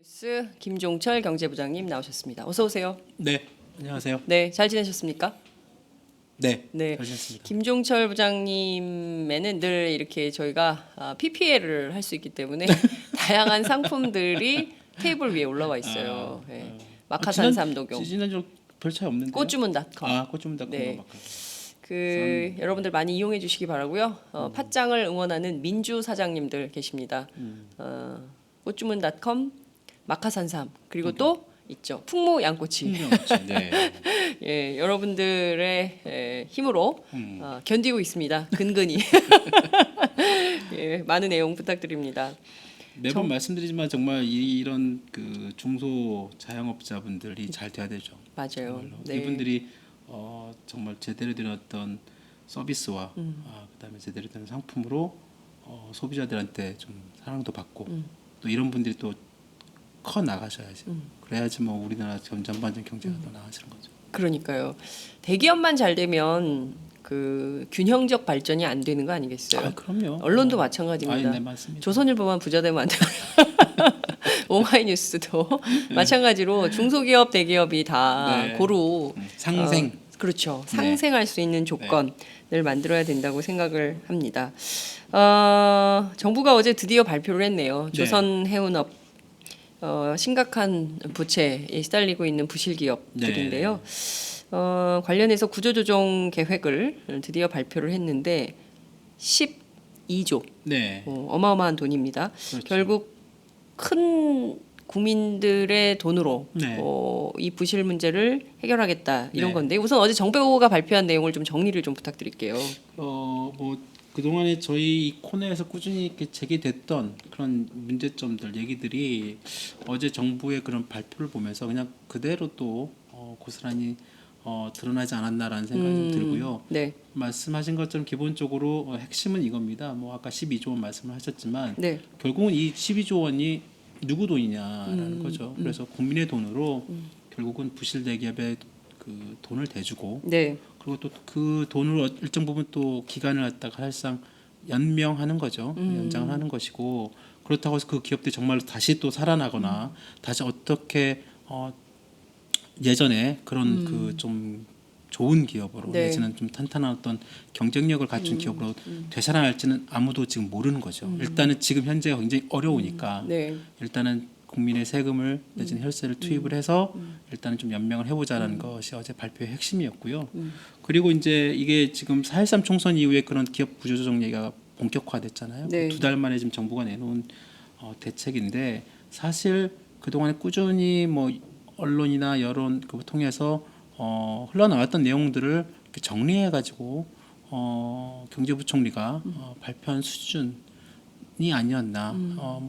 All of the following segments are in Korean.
뉴스 김종철 경제부장님 나오셨습니다. 어서 오세요. 네, 안녕하세요. 네, 잘 지내셨습니까? 네, 네, 잘 지냈습니다. 김종철 부장님에는 늘 이렇게 저희가 PPL을 할 수 있기 때문에 다양한 상품들이 테이블 위에 올라와 있어요. 네. 마카산삼 녹용, 지난주 별 차이 없는데요. 꽃주문닷컴. 꽃주문닷컴. 네. 여러분들 많이 이용해 주시기 바라고요. 팥장을 응원하는 민주 사장님들 계십니다. 꽃주문닷컴, 마카산삼 그리고 또 있죠 풍무 양꼬치. 네. 예, 여러분들의 힘으로 견디고 있습니다. 근근히. 예, 많은 내용 부탁드립니다. 매번 말씀드리지만 정말 이런 그 중소 자영업자분들이 잘 돼야 되죠. 맞아요. 정말로. 네. 이분들이 정말 제대로 된 어떤 서비스와 그다음에 제대로 된 상품으로 소비자들한테 좀 사랑도 받고 또 이런 분들이 또 커 나가셔야지. 그래야지 뭐 우리나라 전반적인 경제가 더 나아지는 거죠. 그러니까요. 대기업만 잘 되면 그 균형적 발전이 안 되는 거 아니겠어요? 그럼요. 언론도 마찬가지입니다. 네, 맞습니다. 조선일보만 부자 되면 안 돼요. 오마이뉴스도 마찬가지로 중소기업, 대기업이 다 네. 고루 상생. 그렇죠. 네. 상생할 수 있는 조건을 만들어야 된다고 생각을 합니다. 정부가 어제 드디어 발표를 했네요. 네. 조선해운업 심각한 부채에 시달리고 있는 부실기업들인데요. 관련해서 구조조정 계획을 드디어 발표를 했는데 12조 네. 어마어마한 돈입니다. 그렇죠. 결국 큰 국민들의 돈으로 네. 이 부실 문제를 해결하겠다 이런 네. 건데 우선 어제 정배우가 발표한 내용을 좀 정리를 좀 부탁드릴게요. 뭐 그동안에 저희 이 코너에서 꾸준히 이렇게 제기됐던 그런 문제점들 얘기들이 어제 정부의 그런 발표를 보면서 그냥 그대로 또 고스란히 드러나지 않았나라는 생각이 좀 들고요. 네, 말씀하신 것처럼 기본적으로 핵심은 이겁니다. 뭐 아까 12조 원 말씀을 하셨지만 네, 결국은 이 12조 원이 누구 돈이냐라는 거죠. 그래서 국민의 돈으로 결국은 부실 대기업에 그 돈을 대주고 네, 그리고 또 그 돈을 일정 부분 또 기간을 갖다가 사실상 연명하는 거죠. 연장을 하는 것이고 그렇다고 해서 그 기업들이 정말 다시 또 살아나거나 다시 어떻게 예전에 그런 그 좀 좋은 기업으로 네. 내지는 좀 탄탄한 어떤 경쟁력을 갖춘 기업으로 되살아날지는 아무도 지금 모르는 거죠. 일단은 지금 현재가 굉장히 어려우니까 네, 일단은 국민의 세금을 내지는 혈세를 투입을 해서 일단은 좀 연명을 해보자라는 것이 어제 발표의 핵심이었고요. 그리고 이제 이게 지금 4.13 총선 이후에 그런 기업 구조조정 얘기가 본격화됐잖아요. 네. 2달 만에 지금 정부가 내놓은 대책인데 사실 그동안에 꾸준히 뭐 언론이나 여론 그걸 통해서 흘러나왔던 내용들을 이렇게 정리해가지고 경제부총리가 발표한 수준이 아니었나.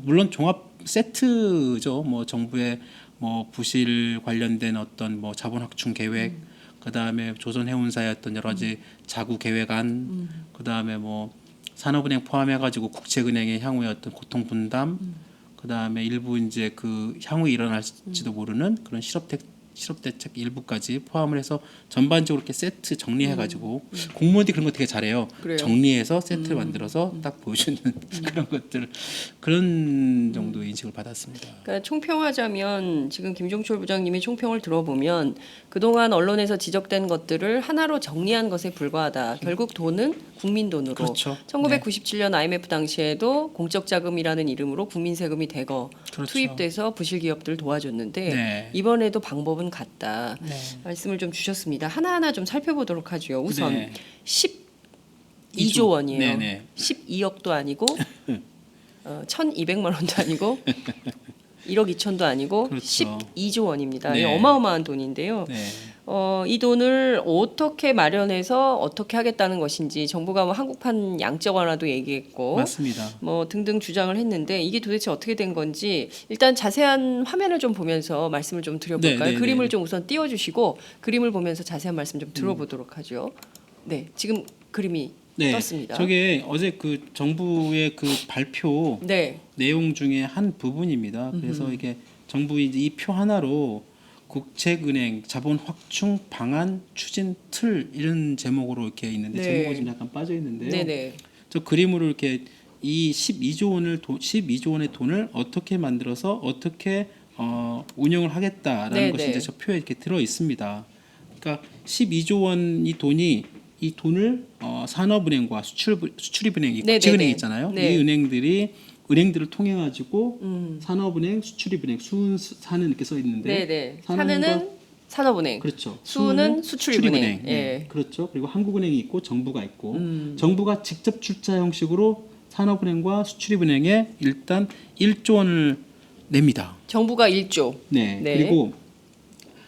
물론 종합 세트죠. 뭐 정부의 뭐 부실 관련된 어떤 뭐 자본 확충 계획, 그 다음에 조선해운사의 어떤 여러 가지 자구 계획안, 그 다음에 뭐 산업은행 포함해가지고 국책은행의 향후의 어떤 고통 분담, 그 다음에 일부 이제 그 향후 일어날지도 모르는 그런 실업 대책 일부까지 포함을 해서 전반적으로 이렇게 세트 정리해가지고 공무원들이 그런 거 되게 잘해요. 그래요. 정리해서 세트를 만들어서 딱 보여주는 그런 것들 그런 정도의 인식을 받았습니다. 그러니까 총평하자면 지금 김종철 부장님이 총평을 들어보면 그동안 언론에서 지적된 것들을 하나로 정리한 것에 불과하다. 결국 돈은 국민 돈으로. 그렇죠. 1997년 IMF 당시에도 공적 자금이라는 이름으로 국민 세금이 대거 그렇죠. 투입돼서 부실 기업들을 도와줬는데 네. 이번에도 방법은 같다. 네. 말씀을 좀 주셨습니다. 하나하나 좀 살펴보도록 하죠. 우선 네. 12조 원이에요. 네네. 12억도 아니고 1,200만 원도 아니고 1억 2천도 아니고 그렇죠. 12조 원입니다. 네. 이 어마어마한 돈인데요. 네. 이 돈을 어떻게 마련해서 어떻게 하겠다는 것인지 정부가 뭐 한국판 양적 완화도 얘기했고 맞습니다. 뭐 등등 주장을 했는데 이게 도대체 어떻게 된 건지 일단 자세한 화면을 좀 보면서 말씀을 좀 드려볼까요? 네, 네, 그림을 네. 좀 우선 띄워주시고 그림을 보면서 자세한 말씀 좀 들어보도록 하죠. 네, 지금 그림이 네. 떴습니다. 저게 어제 그 정부의 그 발표 네, 내용 중에 한 부분입니다. 그래서 이게 정부 이제 이 표 하나로 국책은행 자본 확충 방안 추진 틀 이런 제목으로 이렇게 있는데 네. 제목이 좀 약간 빠져 있는데요. 네네. 저 그림으로 이렇게 이 12조 원의 돈을 어떻게 만들어서 어떻게 운영을 하겠다라는 네, 것이 네. 이제 저 표에 이렇게 들어 있습니다. 그러니까 12조 원 이 돈을 산업은행과 수출입은행, 네, 국책은행 네, 네. 있잖아요. 네. 이 은행들을 통해 가지고 산업은행, 수출입은행, 수은사는 이렇게 써 있는데 네네. 산업은행과- 사는은 산업은행, 그렇죠. 수는 수출입은행. 네. 예. 그렇죠. 그리고 한국은행이 있고 정부가 있고 정부가 직접 출자 형식으로 산업은행과 수출입은행에 일단 1조 원을 냅니다. 정부가 1조. 네. 네. 그리고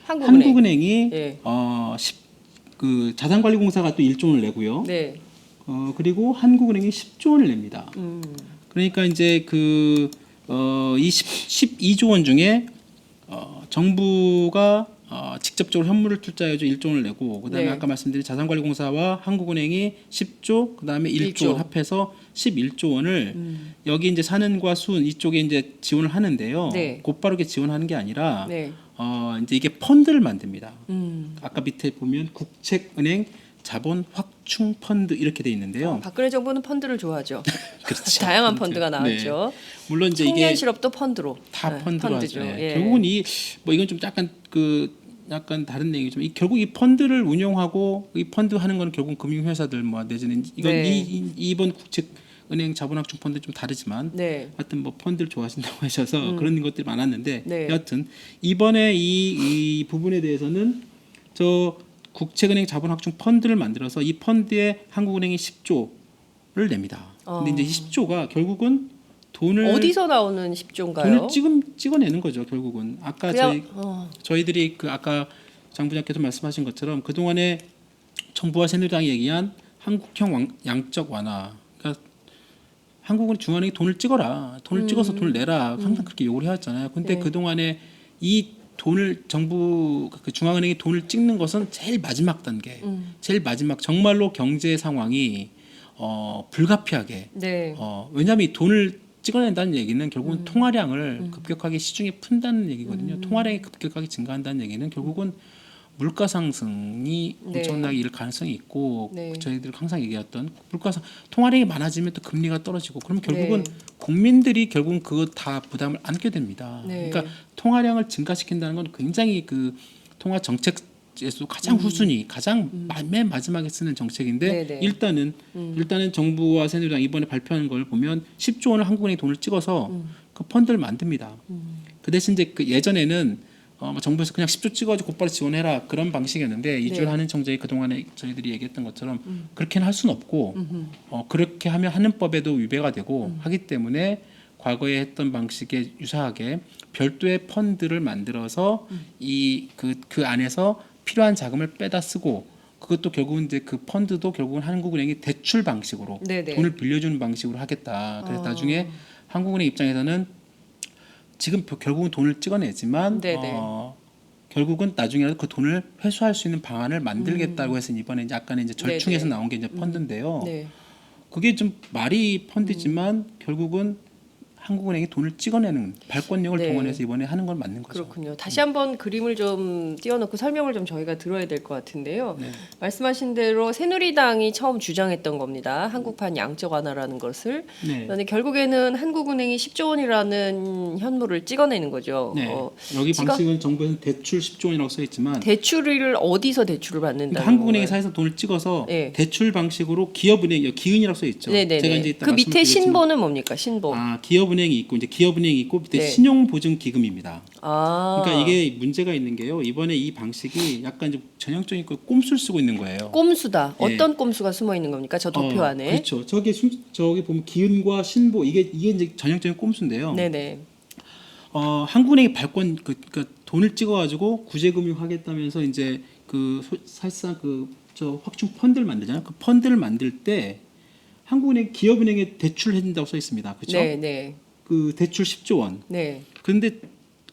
한국은행. 한국은행이 예. 그 자산관리공사가 또 1조 원을 내고요. 네. 그리고 한국은행이 10조 원을 냅니다. 그러니까 이제 이 12조 원 중에 정부가 직접적으로 현물을 투자해서 1조 원을 내고 그다음에 네. 아까 말씀드린 자산관리공사와 한국은행이 10조 그다음에 1조 원 합해서 11조 원을 여기 이제 산은과 수은 이쪽에 이제 지원을 하는데요. 네. 곧바르게 지원하는 게 아니라 네. 이제 이게 펀드를 만듭니다. 아까 밑에 보면 국책은행 자본 확충 펀드 이렇게 돼 있는데요. 박근혜 정부는 펀드를 좋아하죠. 그렇죠. 다양한 펀드가 나왔죠. 물론 이제 청년 이게 실업도 펀드로. 다 네, 펀드로 펀드죠. 하죠. 예. 결국은 이건 좀 약간 다른 얘기죠. 결국 이 펀드를 운영하고 이 펀드 하는 건 결국 금융회사들 내지는 이건 네. 이번 국책은행 자본확충 펀드 좀 다르지만 네. 하여튼 펀드를 좋아하신다고 하셔서 그런 것들이 많았는데 네. 여하튼 이번에 이 부분에 대해서는 저 국책은행 자본확충 펀드를 만들어서 이 펀드에 한국은행이 10조를 냅니다. 근데 이제 이 10조가 결국은 돈을 어디서 나오는 10조인가요? 돈을 찍어내는 거죠. 결국은 아까 그냥, 저희들이 아까 장 부장께서 말씀하신 것처럼 그 동안에 정부와 새누리당이 얘기한 한국형 양적 완화. 그러니까 한국은 중앙은행이 돈을 찍어라, 돈을 찍어서 돈을 내라 항상 그렇게 요구를 해왔잖아요. 근데 네. 그 동안에 이 돈을 정부 중앙은행이 돈을 찍는 것은 제일 마지막 단계, 제일 마지막 정말로 경제 상황이 불가피하게 네. 왜냐하면 이 돈을 찍어낸다는 얘기는 결국은 통화량을 급격하게 시중에 푼다는 얘기거든요. 통화량이 급격하게 증가한다는 얘기는 결국은 물가 상승이 네. 엄청나게 이를 가능성이 있고 네. 저희들 항상 얘기했던 통화량이 많아지면 또 금리가 떨어지고 그러면 결국은 네. 국민들이 결국은 그거 다 부담을 안게 됩니다. 네. 그러니까 통화량을 증가시킨다는 건 굉장히 통화 정책에서 가장 후순위, 가장 맨 마지막에 쓰는 정책인데 네네. 일단은 정부와 새누리당 이번에 발표한 걸 보면 10조 원을 한국은행이 돈을 찍어서 그 펀드를 만듭니다. 그 대신 이제 예전에는 정부에서 그냥 10조 찍어가지고 곧바로 지원해라 그런 방식이었는데 이주일 한은총재가 그동안에 저희들이 얘기했던 것처럼 그렇게는 할 수는 없고 그렇게 하면 하는 법에도 위배가 되고 하기 때문에 과거에 했던 방식에 유사하게 별도의 펀드를 만들어서 그 안에서 필요한 자금을 빼다 쓰고 그것도 결국은 이제 그 펀드도 결국은 한국은행이 대출 방식으로 네네. 돈을 빌려주는 방식으로 하겠다. 그래서 나중에 한국은행 입장에서는 지금 결국은 돈을 찍어내지만 네네. 결국은 나중에라도 그 돈을 회수할 수 있는 방안을 만들겠다고 해서 이번에 이제 아까는 이제 절충해서 네네. 나온 게 이제 펀드인데요. 네. 그게 좀 말이 펀드지만 결국은 한국은행이 돈을 찍어내는 발권력을 네. 동원해서 이번에 하는 건 맞는 거죠. 그렇군요. 다시 한번 그림을 좀 띄워놓고 설명을 좀 저희가 들어야 될 것 같은데요. 네. 말씀하신 대로 새누리당이 처음 주장했던 겁니다. 한국판 양적 완화라는 것을. 네. 그런데 결국에는 한국은행이 10조 원이라는 현물을 찍어내는 거죠. 네. 여기 방식은 정부에서는 대출 10조 원이라고 써 있지만 대출을 어디서 대출을 받는다는 그러니까 한국은행이 건가요? 사에서 돈을 찍어서 네. 대출 방식으로 기업은행 기은이라고 써 있죠. 네네네. 제가 이제 이따 그 밑에 말씀드리겠지만 신보는 뭡니까? 신보. 기업은행이 있고 이제 기업은행이 있고 밑에 네. 신용보증기금입니다. 아. 그러니까 이게 문제가 있는 게요. 이번에 이 방식이 약간 좀 전형적인 꼼수를 쓰고 있는 거예요. 꼼수다. 예. 어떤 꼼수가 숨어 있는 겁니까? 저 도표 안에. 그렇죠. 저기 보면 기은과 신보 이게 이제 전형적인 꼼수인데요. 네네. 한국은행이 발권 돈을 찍어가지고 구제금융하겠다면서 이제 사실상 저 확충 펀드를 만들잖아요. 그 펀드를 만들 때 한국은행 기업은행에 대출을 해준다고 써 있습니다. 그렇죠? 네네. 그 대출 10조 원. 네. 그런데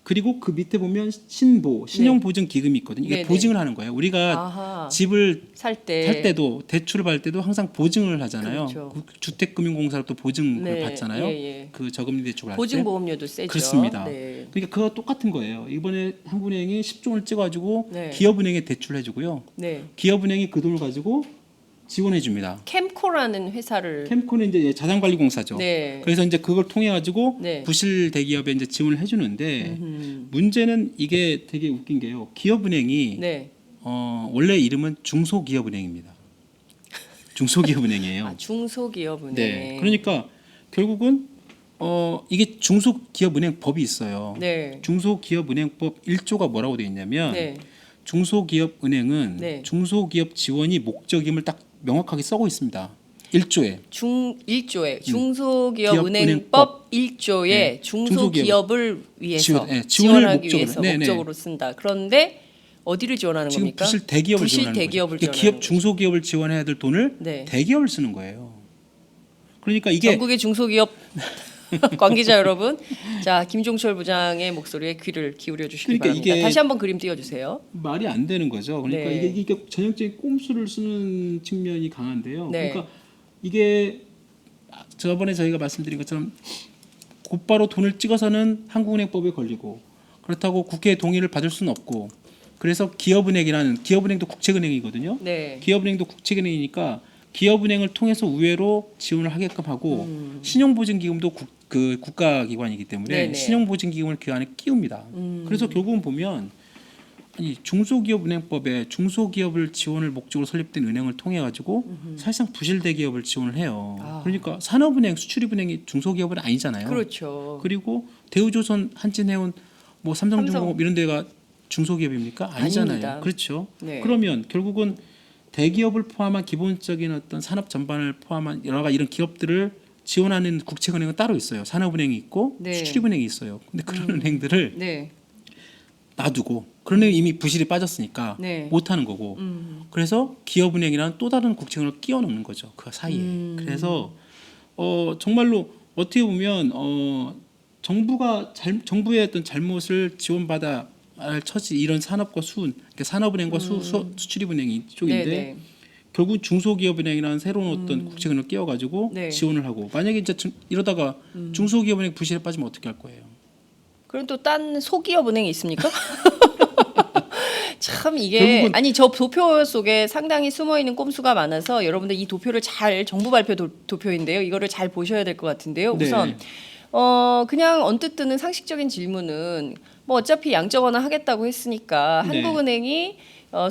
그리고 그 밑에 보면 신용보증기금이 있거든요. 이게 네네. 보증을 하는 거예요. 우리가 아하. 집을 살 살 때도 대출을 받을 때도 항상 보증을 하잖아요. 그렇죠. 주택금융공사로 또 보증을 네. 받잖아요. 예, 예. 그 저금리 대출을 할 때. 보증보험료도 세죠. 그렇습니다. 네. 그러니까 그거 똑같은 거예요. 이번에 한국은행이 10조 원을 찍어가지고 네. 기업은행에 대출을 해주고요. 네. 기업은행이 그 돈을 가지고 지원해 줍니다. 캠코라는 회사를 캠코는 이제 자산관리공사죠. 네. 그래서 이제 그걸 통해 가지고 네. 부실 대기업에 이제 지원을 해주는데 문제는 이게 되게 웃긴 게요. 기업은행이 네. 원래 이름은 중소기업은행입니다. 중소기업은행이에요. 아, 중소기업은행. 네. 그러니까 결국은 이게 중소기업은행법이 있어요. 네. 중소기업은행법 1조가 뭐라고 되어 있냐면 네. 중소기업은행은 네. 중소기업 지원이 목적임을 딱 명확하게 써고 있습니다. 1조에. 1조에 기업은행법. 중소기업은행법 1조에 네. 중소기업을 위해서 지원을 지원하기 목적으로. 위해서 네, 네. 목적으로 쓴다. 그런데 어디를 지원하는 지금 겁니까? 부실 대기업을 부실 지원하는 대기업을 거죠. 그러니까 지원하는 기업 중소기업을 지원해야 될 돈을 네. 대기업을 쓰는 거예요. 그러니까 이게 전국의 중소기업 관계자 여러분, 자 김종철 부장의 목소리에 귀를 기울여 주시기 그러니까 바랍니다. 이게 다시 한번 그림 띄워주세요. 말이 안 되는 거죠. 그러니까 네. 이게 전형적인 꼼수를 쓰는 측면이 강한데요. 네. 그러니까 이게 저번에 저희가 말씀드린 것처럼 곧바로 돈을 찍어서는 한국은행법에 걸리고 그렇다고 국회의 동의를 받을 수는 없고 그래서 기업은행도 국책은행이거든요. 네. 기업은행도 국책은행이니까 기업은행을 통해서 우회로 지원을 하게끔 하고 신용보증기금도 국가기관이기 때문에 네네. 신용보증기금을 그 안에 끼웁니다. 그래서 결국은 보면 아니 중소기업은행법에 중소기업을 지원을 목적으로 설립된 은행을 통해 가지고 사실상 부실 대기업을 지원을 해요. 아. 그러니까 산업은행, 수출입은행이 중소기업은 아니잖아요. 그렇죠. 그리고 대우조선, 한진해운, 뭐 삼성중공업 이런 데가 중소기업입니까? 아니잖아요. 아닙니다. 그렇죠. 네. 그러면 결국은 대기업을 포함한 기본적인 어떤 산업 전반을 포함한 여러 가지 이런 기업들을 지원하는 국책은행은 따로 있어요. 산업은행이 있고 네. 수출입은행이 있어요. 근데 그런 은행들을 네. 놔두고 그런 은행 이미 부실이 빠졌으니까 네. 못 하는 거고 그래서 기업은행이라는 또 다른 국책은행을 끼워 넣는 거죠. 그 사이에. 그래서 정말로 어떻게 보면 정부의 어떤 잘못을 지원받아 할 처지 이런 산업과 그러니까 산업은행과 수출입은행이 쪽인데 네. 결국 중소기업은행이라는 새로운 어떤 국책은행을 끼워가지고 네. 지원을 하고 만약에 이제 이러다가 중소기업은행 부실에 빠지면 어떻게 할 거예요? 그럼 또 딴 소기업 은행이 있습니까? 참 이게 결국은 아니 저 도표 속에 상당히 숨어 있는 꼼수가 많아서 여러분들 이 도표를 잘 정부 발표 도표인데요. 이거를 잘 보셔야 될 것 같은데요. 네. 우선 그냥 언뜻 드는 상식적인 질문은 뭐 어차피 양적 완화하겠다고 했으니까 네. 한국은행이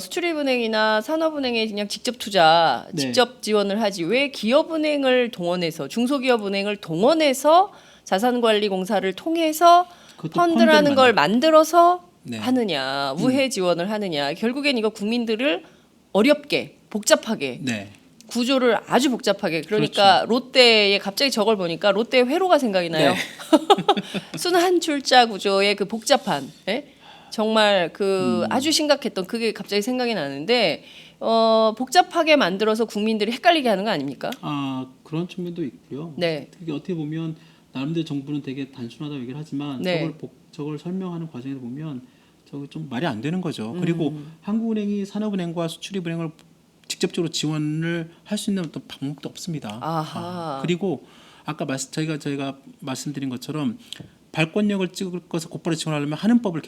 수출입은행이나 산업은행에 그냥 직접 투자, 네. 직접 지원을 하지 왜 기업은행을 동원해서 중소기업은행을 동원해서 자산관리공사를 통해서 그것도 펀드라는 걸 만들어서 네. 하느냐, 우회 지원을 하느냐. 결국엔 이거 국민들을 어렵게, 복잡하게 네. 구조를 아주 복잡하게. 그러니까 롯데에 갑자기 저걸 보니까 롯데 회로가 생각이 나요. 네. 순환 출자 구조의 그 복잡한, 예? 정말 그 아주 심각했던 그게 갑자기 생각이 나는데 복잡하게 만들어서 국민들이 헷갈리게 하는 거 아닙니까? 아 그런 측면도 있고요. 네. 되게 어떻게 보면 나름대로 정부는 되게 단순하다고 얘기를 하지만 네. 저걸 설명하는 과정에서 보면 저거 좀 말이 안 되는 거죠. 그리고 한국은행이 산업은행과 수출입은행을 직접적으로 지원을 할 수 있는 어떤 방법도 없습니다. 아하. 그리고 아까 저희가 말씀드린 것처럼 발권력을 찍을 것을 곧바로 지원하려면 하는 법을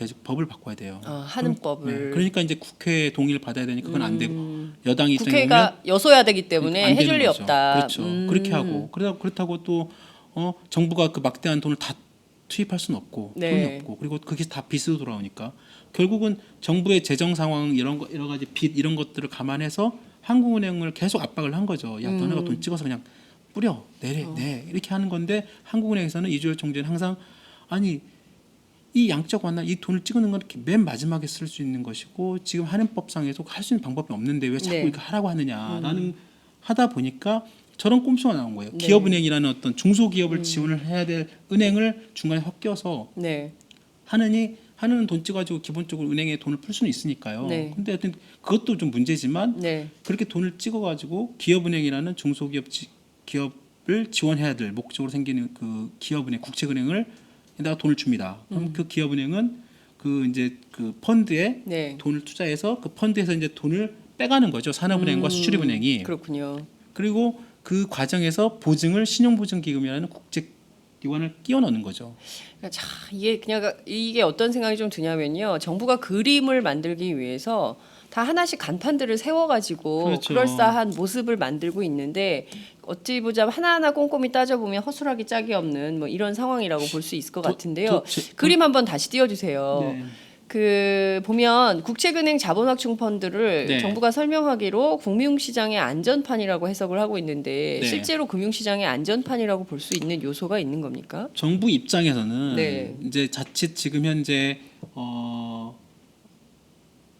바꿔야 돼요. 하는 법을. 네, 그러니까 이제 국회 동의를 받아야 되니까 그건 안 되고 여당이 입장에 보면 국회가 여소야 되기 때문에 안 되는 해줄 리 거죠. 없다. 그렇죠. 그렇게 하고 그렇다고 또 정부가 그 막대한 돈을 다 투입할 수는 없고 네. 돈이 없고 그리고 그게 다 빚으로 돌아오니까 결국은 정부의 재정 상황 여러 가지 빚 이런 것들을 감안해서 한국은행을 계속 압박을 한 거죠. 야 너네가 돈 찍어서 그냥 뿌려 내 이렇게 하는 건데 한국은행에서는 이주열 총재는 항상 아니 이 양적 완화 이 돈을 찍는 건 이렇게 맨 마지막에 쓸 수 있는 것이고 지금 하는 법상에서 할 수 있는 방법이 없는데 왜 자꾸 네. 이렇게 하라고 하느냐라는 하다 보니까 저런 꼼수가 나온 거예요. 네. 기업은행이라는 어떤 중소기업을 지원을 해야 될 은행을 중간에 섞여서 네. 하는 돈 찍어가지고 기본적으로 은행에 돈을 풀 수는 있으니까요. 네. 근데 하여튼 그것도 좀 문제지만 네. 그렇게 돈을 찍어가지고 기업은행이라는 기업을 지원해야 될 목적으로 생기는 그 기업은행 국책은행을 에다가 돈을 줍니다. 그럼 그 기업은행은 그 펀드에 네. 돈을 투자해서 그 펀드에서 이제 돈을 빼가는 거죠. 산업은행과 수출입은행이. 그렇군요. 그리고 그 과정에서 신용보증기금이라는 국제기관을 끼워 넣는 거죠. 자, 이게 어떤 생각이 좀 드냐면요. 정부가 그림을 만들기 위해서 다 하나씩 간판들을 세워가지고 그렇죠. 그럴싸한 모습을 만들고 있는데 어찌 보자면 하나하나 꼼꼼히 따져보면 허술하기 짝이 없는 뭐 이런 상황이라고 볼 수 있을 것 같은데요. 그림 한번 다시 띄워주세요. 네. 그 보면 국책은행 자본확충 펀드를 네. 정부가 설명하기로 금융시장의 안전판이라고 해석을 하고 있는데 네. 실제로 금융시장의 안전판이라고 볼 수 있는 요소가 있는 겁니까? 정부 입장에서는 네. 이제 자칫 지금 현재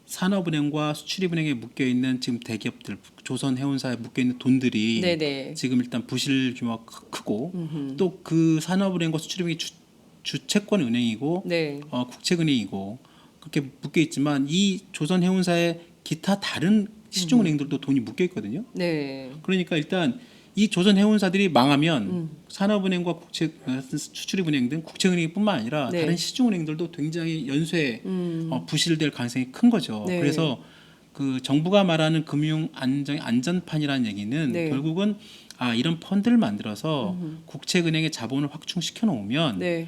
산업은행과 수출입은행에 묶여 있는 지금 대기업들, 조선해운사에 묶여 있는 돈들이 네네. 지금 일단 부실 규모가 크고 또 그 산업은행과 수출입은행이 주채권 은행이고 네. 국책은행이고 그렇게 묶여 있지만 이 조선해운사의 기타 다른 시중은행들도 돈이 묶여 있거든요. 네. 그러니까 일단 이 조선해운사들이 망하면 산업은행과 수출입은행 등 국책은행뿐만 아니라 네. 다른 시중은행들도 굉장히 연쇄 부실될 가능성이 큰 거죠. 네. 그래서 그 정부가 말하는 금융 안전판이라는 얘기는 네. 결국은 이런 펀드를 만들어서 국책은행의 자본을 확충시켜 놓으면 네.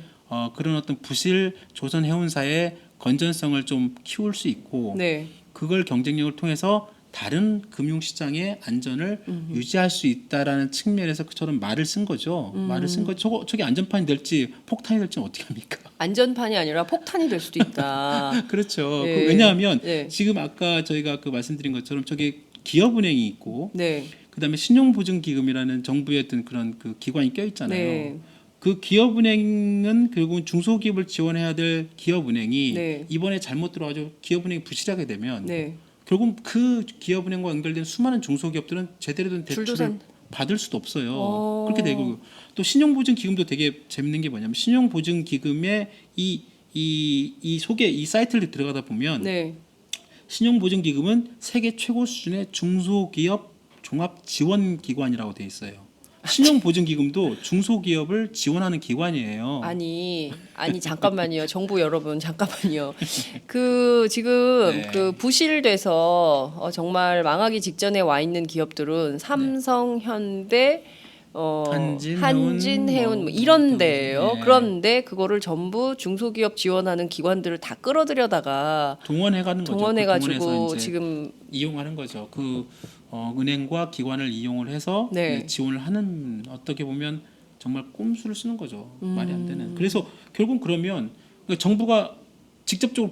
그런 어떤 부실 조선해운사의 건전성을 좀 키울 수 있고 네. 그걸 경쟁력을 통해서 다른 금융시장의 안전을 유지할 수 있다라는 측면에서 그처럼 말을 쓴 거죠. 말을 쓴 거죠. 저게 안전판이 될지 폭탄이 될지 어떻게 합니까? 안전판이 아니라 폭탄이 될 수도 있다. 그렇죠. 네. 왜냐하면 네. 지금 아까 저희가 말씀드린 것처럼 저게 기업은행이 있고 네. 그다음에 신용보증기금이라는 정부의 어떤 그런 그 기관이 껴 있잖아요. 네. 그 기업은행은 결국은 중소기업을 지원해야 될 기업은행이 네. 이번에 잘못 들어가지고 기업은행이 부실하게 되면 네. 결국 그 기업은행과 연결된 수많은 중소기업들은 제대로 된 대출을 줄도산. 받을 수도 없어요. 그렇게 되고 또 신용보증기금도 되게 재밌는 게 뭐냐면 신용보증기금의 이 속에 이 사이트를 들어가다 보면 네. 신용보증기금은 세계 최고 수준의 중소기업 종합지원기관이라고 돼 있어요. 신용보증기금도 중소기업을 지원하는 기관이에요. 아니 잠깐만요. 정부 여러분 잠깐만요. 그 지금 네. 그 부실돼서 정말 망하기 직전에 와 있는 기업들은 삼성, 현대, 한진해운 뭐 이런 데예요. 네. 그런데 그거를 전부 중소기업 지원하는 기관들을 다 끌어들여다가 동원해가는 거죠. 동원해가지고 동원해서 이제 지금 이용하는 거죠. 그 은행과 기관을 이용을 해서 네. 이제 지원을 하는 어떻게 보면 정말 꼼수를 쓰는 거죠. 말이 안 되는. 그래서 결국 그러면 정부가 직접적으로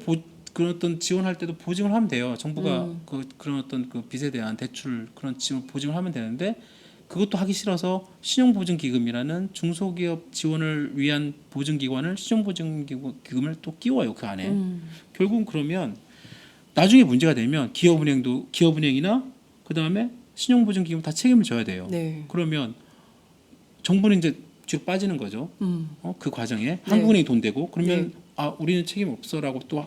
그런 어떤 지원할 때도 보증을 하면 돼요. 정부가 그런 어떤 그 빚에 대한 대출 그런 지원 보증을 하면 되는데 그것도 하기 싫어서 신용보증기금이라는 중소기업 지원을 위한 보증기관을 신용보증기금을 또 끼워요 그 안에. 결국은 그러면 나중에 문제가 되면 기업은행이나 그 다음에 신용보증기금 다 책임을 져야 돼요. 네. 그러면 정부는 이제 뒤로 빠지는 거죠. 그 과정에 한국은행이 돈 대고 그러면 우리는 책임 없어라고 또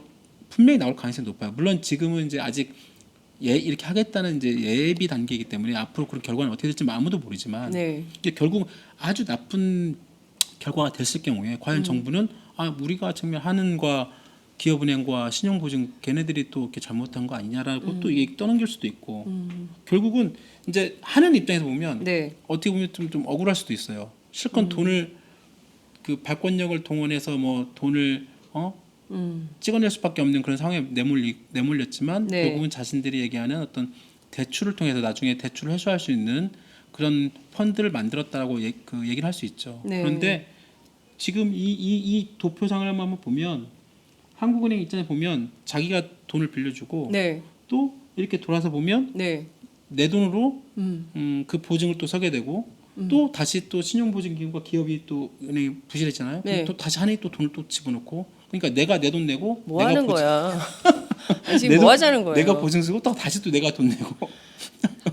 분명히 나올 가능성이 높아요. 물론 지금은 이제 아직 이렇게 하겠다는 이제 예비 단계이기 때문에 앞으로 그런 결과는 어떻게 될지 아무도 모르지만 네. 이제 결국 아주 나쁜 결과가 됐을 경우에 과연 정부는 우리가 정말 한은과 기업은행과 신용보증 걔네들이 또 이렇게 잘못한 거 아니냐라고 또 얘기 떠넘길 수도 있고 결국은 이제 하는 입장에서 보면 네. 어떻게 보면 좀 억울할 수도 있어요. 실컷 돈을 그 발권력을 동원해서 뭐 돈을 찍어낼 수밖에 없는 그런 상황에 내몰렸지만 네. 결국은 자신들이 얘기하는 어떤 대출을 통해서 나중에 대출을 해소할 수 있는 그런 펀드를 만들었다라고 얘기를 할 수 있죠. 네. 그런데 지금 이 도표상을 한번 보면 한국은행 입장에 보면 자기가 돈을 빌려주고 네. 또 이렇게 돌아서 보면 네. 내 돈으로 그 보증을 또 서게 되고 또 다시 또 신용보증기금과 기업이 또 은행이 부실했잖아요. 네. 또 다시 한해 또 돈을 또 집어넣고 그러니까 내가 내 돈 내고 뭐 내가 하는 거야? 아니, 지금 내 뭐 돈- 하자는 거예요? 내가 보증 쓰고 또 다시 또 내가 돈 내고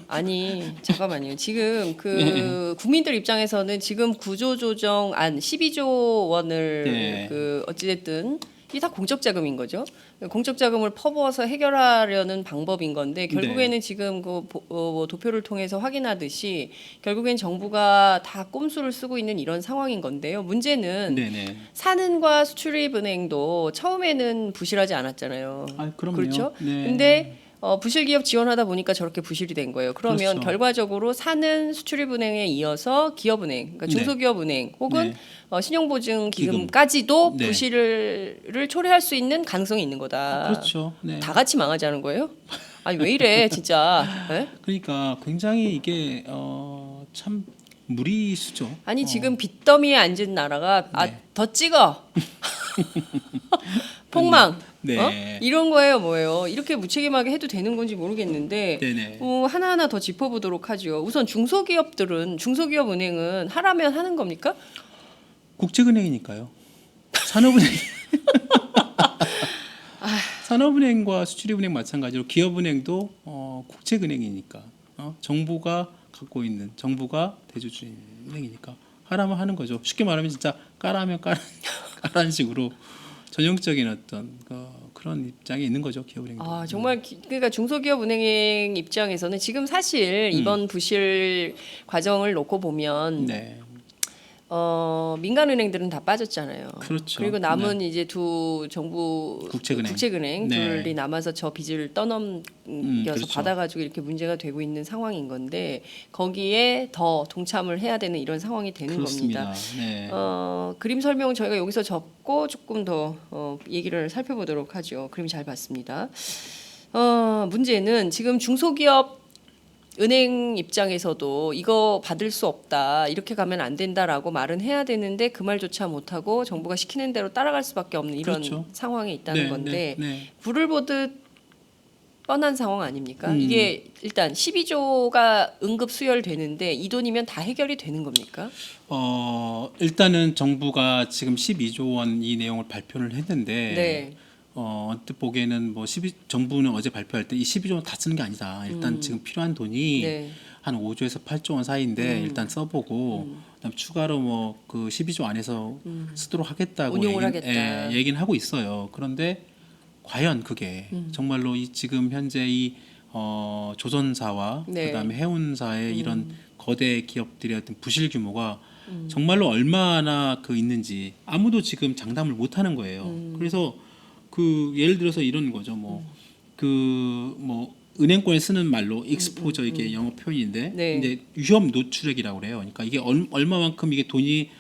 아니 잠깐만요. 지금 그 네. 국민들 입장에서는 지금 구조조정안 12조 원을 네. 그 어찌됐든 이게 다 공적 자금인 거죠. 공적 자금을 퍼부어서 해결하려는 방법인 건데 결국에는 네. 지금 그 도표를 통해서 확인하듯이 결국엔 정부가 다 꼼수를 쓰고 있는 이런 상황인 건데요. 문제는 네네. 산은과 수출입은행도 처음에는 부실하지 않았잖아요. 그럼요. 그렇죠? 네. 근데 부실 기업 지원하다 보니까 저렇게 부실이 된 거예요. 그러면 그렇죠. 결과적으로 사는 수출입은행에 이어서 기업은행, 그러니까 네. 중소기업은행 혹은 네. 신용보증기금까지도 네. 부실을 초래할 수 있는 가능성이 있는 거다. 그렇죠. 네. 다 같이 망하자는 거예요? 아니 왜 이래 진짜. 에? 그러니까 굉장히 이게 참 무리수죠. 아니 지금 빚더미에 앉은 나라가 네. 더 찍어. 폭망. 네. 어? 이런 거예요, 뭐예요? 이렇게 무책임하게 해도 되는 건지 모르겠는데 네네. 하나하나 더 짚어보도록 하죠. 우선 중소기업은행은 하라면 하는 겁니까? 국책은행이니까요. 산업은행. 산업은행과 수출입은행 마찬가지로 기업은행도 국책은행이니까 정부가 갖고 있는 정부가 대주주인 은행이니까 하라면 하는 거죠. 쉽게 말하면 진짜 까라면 까라는 식으로 전형적인 어떤 그런 입장에 있는 거죠. 기업은행도. 아 정말 그러니까 중소기업은행 입장에서는 지금 사실 이번 부실 과정을 놓고 보면 네. 민간은행들은 다 빠졌잖아요. 그렇죠. 그리고 남은 이제 두 정부 국책은행. 네. 둘이 남아서 저 빚을 떠넘겨서 그렇죠. 받아가지고 이렇게 문제가 되고 있는 상황인 건데 거기에 더 동참을 해야 되는 이런 상황이 되는 그렇습니다. 겁니다. 네. 그림 설명은 저희가 여기서 접고 조금 더 얘기를 살펴보도록 하죠. 그림 잘 봤습니다. 문제는 지금 중소기업 은행 입장에서도 이거 받을 수 없다 이렇게 가면 안 된다라고 말은 해야 되는데 그 말조차 못하고 정부가 시키는 대로 따라갈 수밖에 없는 이런 그렇죠. 상황에 있다는 네, 건데 네. 불을 보듯 뻔한 상황 아닙니까? 이게 일단 12조가 응급 수혈되는데 이 돈이면 다 해결이 되는 겁니까? 일단은 정부가 지금 12조 원 이 내용을 발표를 했는데 네. 언뜻 보기에는 정부는 어제 발표할 때 이 12조 원 다 쓰는 게 아니다. 일단 지금 필요한 돈이 네. 한 5조에서 8조 원 사이인데 일단 써보고 그다음 추가로 뭐 그 12조 안에서 쓰도록 하겠다고 운용을 하겠다. 얘기는 하고 있어요. 그런데 과연 그게 정말로 이 지금 현재 이 조선사와 네. 그다음에 해운사의 이런 거대 기업들의 어떤 부실 규모가 정말로 얼마나 있는지 아무도 지금 장담을 못 하는 거예요. 그래서 예를 들어서 이런 거죠. 은행권에 쓰는 말로 익스포저 이게 영어 표현인데 네. 이제 위험 노출액이라고 그래요. 그러니까 이게 얼마만큼 이게 돈이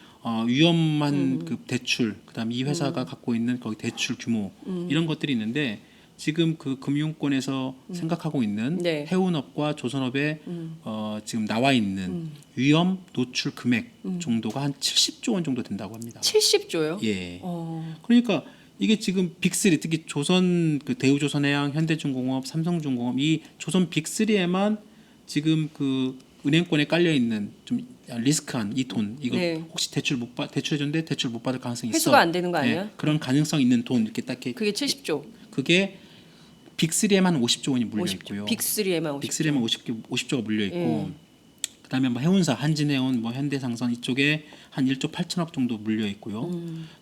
위험한 그 대출, 그다음 이 회사가 갖고 있는 거기 대출 규모 이런 것들이 있는데 지금 그 금융권에서 생각하고 있는 네. 해운업과 조선업에 지금 나와 있는 위험 노출 금액 정도가 한 70조 원 정도 된다고 합니다. 70조요? 예. 그러니까 이게 지금 빅3 특히 조선 대우조선해양, 현대중공업, 삼성중공업 이 조선 빅3에만 지금 은행권에 깔려 있는 좀 리스크한 이 돈 이거 네. 혹시 대출해줬는데 대출 못 받을 가능성이 있어. 회수가 안 되는 거 아니야? 그런 가능성 있는 돈 이렇게 딱 그게 70조. 그게 빅3에만 50조 원이 물려 50조. 있고요. 빅3에만 50조. 빅3에만 50조가 물려 있고 그다음에 해운사, 한진해운, 현대상선 이쪽에 한 1조 8천억 정도 물려 있고요.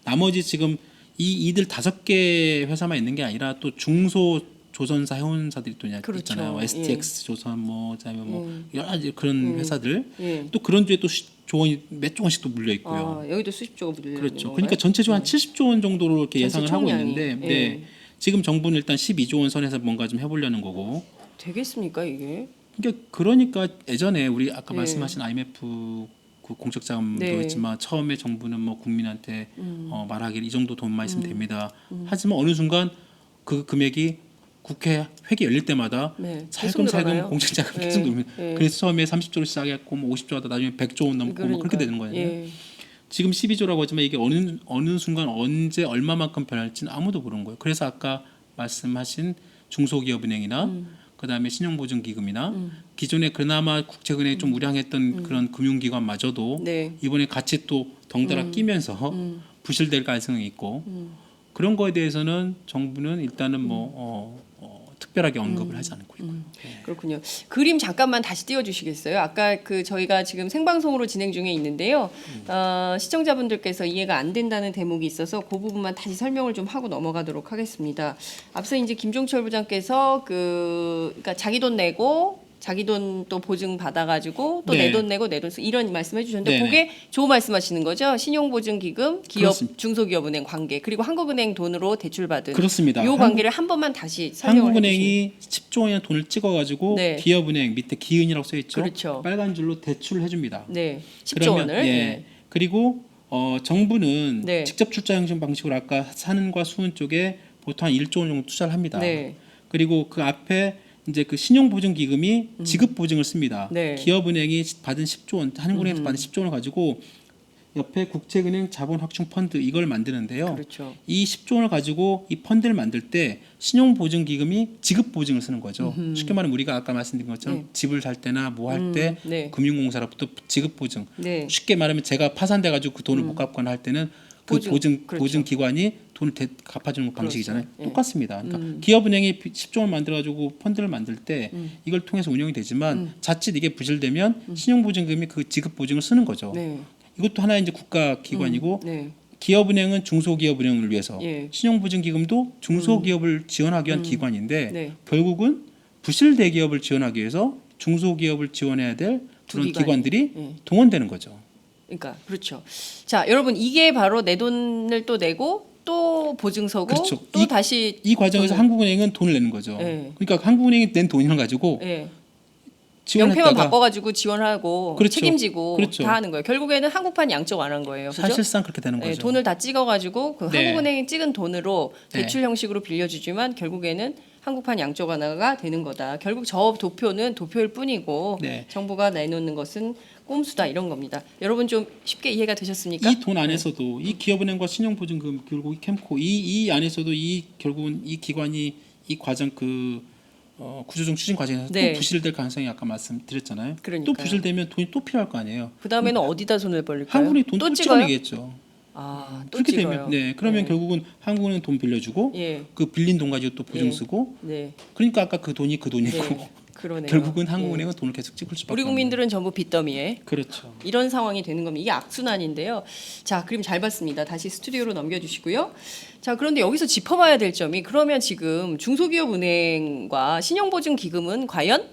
나머지 지금 이들 5개 회사만 있는 게 아니라 또 중소 조선사, 해운사들이 또 그렇죠. 있잖아요. STX 조선 그다음에 여러 가지 그런 회사들 예. 또 그런 주에 또 조원이 몇 조 원씩 또 물려 있고요. 여기도 수십 조가 물려 있는 그렇죠. 건가요? 그러니까 전체적으로 한 70조 원 정도로 이렇게 전체 예상을 하고 총량이. 있는데 예. 네. 지금 정부는 일단 12조 원 선에서 뭔가 좀 해보려는 거고. 되겠습니까 이게? 그러니까 예전에 우리 아까 네. 말씀하신 IMF 공적 자금도 네. 있지만 처음에 정부는 국민한테 말하기를 이 정도 돈만 있으면 됩니다. 하지만 어느 순간 그 금액이 국회 회기 열릴 때마다 네. 살금살금 늘어나요? 공적 자금 네. 계속 늘면 네. 그래서 처음에 30조로 시작했고 50조 하다 나중에 100조 원 넘고 그렇게 되는 거예요. 예. 지금 12조라고 하지만 이게 어느 순간 언제 얼마만큼 변할지는 아무도 모르는 거예요. 그래서 아까 말씀하신 중소기업은행이나 그다음에 신용보증기금이나 기존에 그나마 국책은행이 좀 우량했던 그런 금융기관마저도 네. 이번에 같이 또 덩달아 끼면서 부실될 가능성이 있고 그런 거에 대해서는 정부는 일단은 특별하게 언급을 하지 않고 있고요. 그렇군요. 그림 잠깐만 다시 띄워주시겠어요? 아까 저희가 지금 생방송으로 진행 중에 있는데요. 시청자분들께서 이해가 안 된다는 대목이 있어서 그 부분만 다시 설명을 좀 하고 넘어가도록 하겠습니다. 앞서 이제 김종철 부장께서 그러니까 자기 돈 내고 자기 돈 또 보증 받아가지고 또 내 네. 돈 내고 내 돈 이런 말씀해 주셨는데 네네. 그게 조 말씀하시는 거죠? 신용보증기금, 기업, 그렇습니다. 중소기업은행 관계 그리고 한국은행 돈으로 대출받은 그렇습니다. 요 관계를 한 번만 다시 설명을 해주시면. 한국은행이 10조 원의 돈을 찍어가지고 네. 기업은행 밑에 기은이라고 써 있죠. 그렇죠. 빨간 줄로 대출을 해줍니다. 네, 10조 그러면, 원을. 예. 네. 그리고 정부는 네. 직접 출자 형식 방식으로 아까 산과 수은 쪽에 보통 한 1조 원 정도 투자를 합니다. 네. 그리고 그 앞에 이제 그 신용보증기금이 지급보증을 씁니다. 네. 기업은행이 받은 10조 원, 한국은행에서 받은 10조 원을 가지고 옆에 국책은행 자본확충펀드 이걸 만드는데요. 그렇죠. 이 10조 원을 가지고 이 펀드를 만들 때 신용보증기금이 지급보증을 쓰는 거죠. 쉽게 말하면 우리가 아까 말씀드린 것처럼 네. 집을 살 때나 뭐 할 때 네. 금융공사로부터 지급보증. 네. 쉽게 말하면 제가 파산돼가지고 그 돈을 못 갚거나 할 때는 그 그렇죠. 보증기관이 돈을 갚아주는 방식이잖아요. 그렇죠. 예. 똑같습니다. 그러니까 기업은행이 10조 원 만들어가지고 펀드를 만들 때 이걸 통해서 운영이 되지만 자칫 이게 부실되면 신용보증금이 그 지급보증을 쓰는 거죠. 네. 이것도 하나의 이제 국가기관이고 네. 기업은행은 중소기업은행을 위해서 예. 신용보증기금도 중소기업을 지원하기 위한 기관인데 네. 결국은 부실 대기업을 지원하기 위해서 중소기업을 지원해야 될 두 그런 기관이. 기관들이 예. 동원되는 거죠. 그러니까 그렇죠. 자, 여러분 이게 바로 내 돈을 또 내고 또 보증 서고 그렇죠. 또 다시 이 과정에서 돈을- 한국은행은 돈을 내는 거죠. 예. 그러니까 한국은행이 낸 돈을 가지고 예. 지원했다가 명패만 바꿔가지고 지원하고 그렇죠. 책임지고 그렇죠. 다 하는 거예요. 결국에는 한국판 양적 안 한 거예요. 그죠? 사실상 그렇게 되는 예, 거죠. 돈을 다 찍어가지고 그 네. 한국은행이 찍은 돈으로 네. 대출 형식으로 빌려주지만 결국에는 한국판 양적 완화가 되는 거다. 결국 저 도표는 도표일 뿐이고 네. 정부가 내놓는 것은 꼼수다 이런 겁니다. 여러분 좀 쉽게 이해가 되셨습니까? 이 돈 안에서도 이 기업은행과 신용보증금 결국 이 캠코 이 안에서도 이 결국은 이 기관이 이 과정 구조조정 추진 과정에서 네. 또 부실될 가능성이 아까 말씀드렸잖아요. 그러니까요. 또 부실되면 돈이 또 필요할 거 아니에요. 그 다음에는 어디다 손을 벌릴까요? 한국은행이 돈 또 찍어요? 찍어내겠죠. 아, 또 그렇게 찍어요. 되면 그러면 네. 결국은 한국은행 돈 빌려주고 예, 그 빌린 돈 가지고 또 보증 예. 쓰고 네, 그러니까 아까 그 돈이 그 돈이고 네, 그러네요. 결국은 예. 한국은행은 돈을 계속 찍을 수밖에 우리 국민들은 전부 빚더미에 없는. 그렇죠. 이런 상황이 되는 겁니다. 이게 악순환인데요. 자, 그림 잘 봤습니다. 다시 스튜디오로 넘겨주시고요. 자, 그런데 여기서 짚어봐야 될 점이 그러면 지금 중소기업은행과 신용보증기금은 과연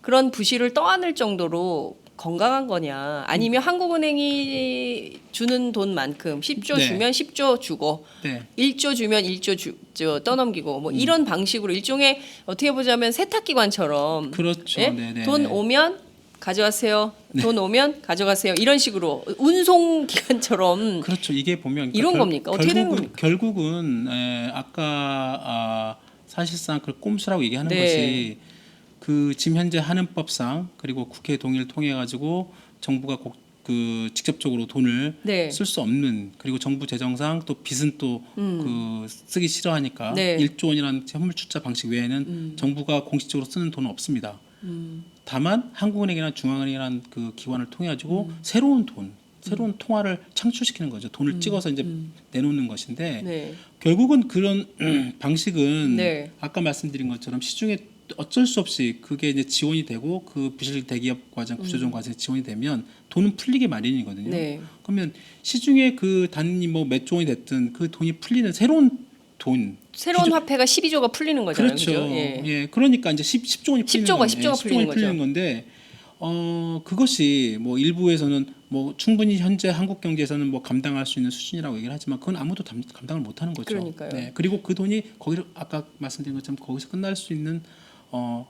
그런 부실을 떠안을 정도로 건강한 거냐 아니면 한국은행이 주는 돈만큼 10조 네. 주면 10조 주고 네. 1조 주면 1조 떠넘기고 뭐 이런 방식으로 일종의 어떻게 보자면 세탁기관처럼 그렇죠. 예? 네네. 돈 오면 가져가세요. 돈 오면 가져가세요. 이런 식으로 운송 기관처럼 그렇죠. 이게 보면 이런 겁니까? 어떻게 되는 겁니까? 결국은 아까 사실상 그 꼼수라고 얘기하는 네. 것이 그 지금 현재 하는 법상 그리고 국회 동의를 통해 가지고 정부가 그 직접적으로 돈을 네. 쓸 수 없는 그리고 정부 재정상 또 빚은 또 그 쓰기 싫어하니까 네. 1조 원이라는 현물출자 방식 외에는 정부가 공식적으로 쓰는 돈은 없습니다. 다만 한국은행이나 중앙은행이라는 그 기관을 통해 가지고 새로운 통화를 창출시키는 거죠. 돈을 찍어서 이제 내놓는 것인데 네. 결국은 그런 방식은 네. 아까 말씀드린 것처럼 시중에 어쩔 수 없이 그게 이제 지원이 되고 그 부실 대기업 과정 구조조정 과정에 지원이 되면 돈은 풀리게 마련이거든요. 네. 그러면 시중에 그 단위 뭐 몇 조 원이 됐든 그 돈이 풀리는 새로운 돈 새로운 화폐가 12조가 풀리는 거잖아요. 그렇죠. 그죠? 예. 그러니까 이제 10조 원이 풀리는 10조가 건데, 10조가 풀리는 풀리는 건데 그것이 뭐 일부에서는 뭐 충분히 현재 한국 경제에서는 뭐 감당할 수 있는 수준이라고 얘기를 하지만 그건 아무도 감당을 못 하는 거죠. 그러니까요. 네. 그리고 그 돈이 거기를 아까 말씀드린 것처럼 거기서 끝날 수 있는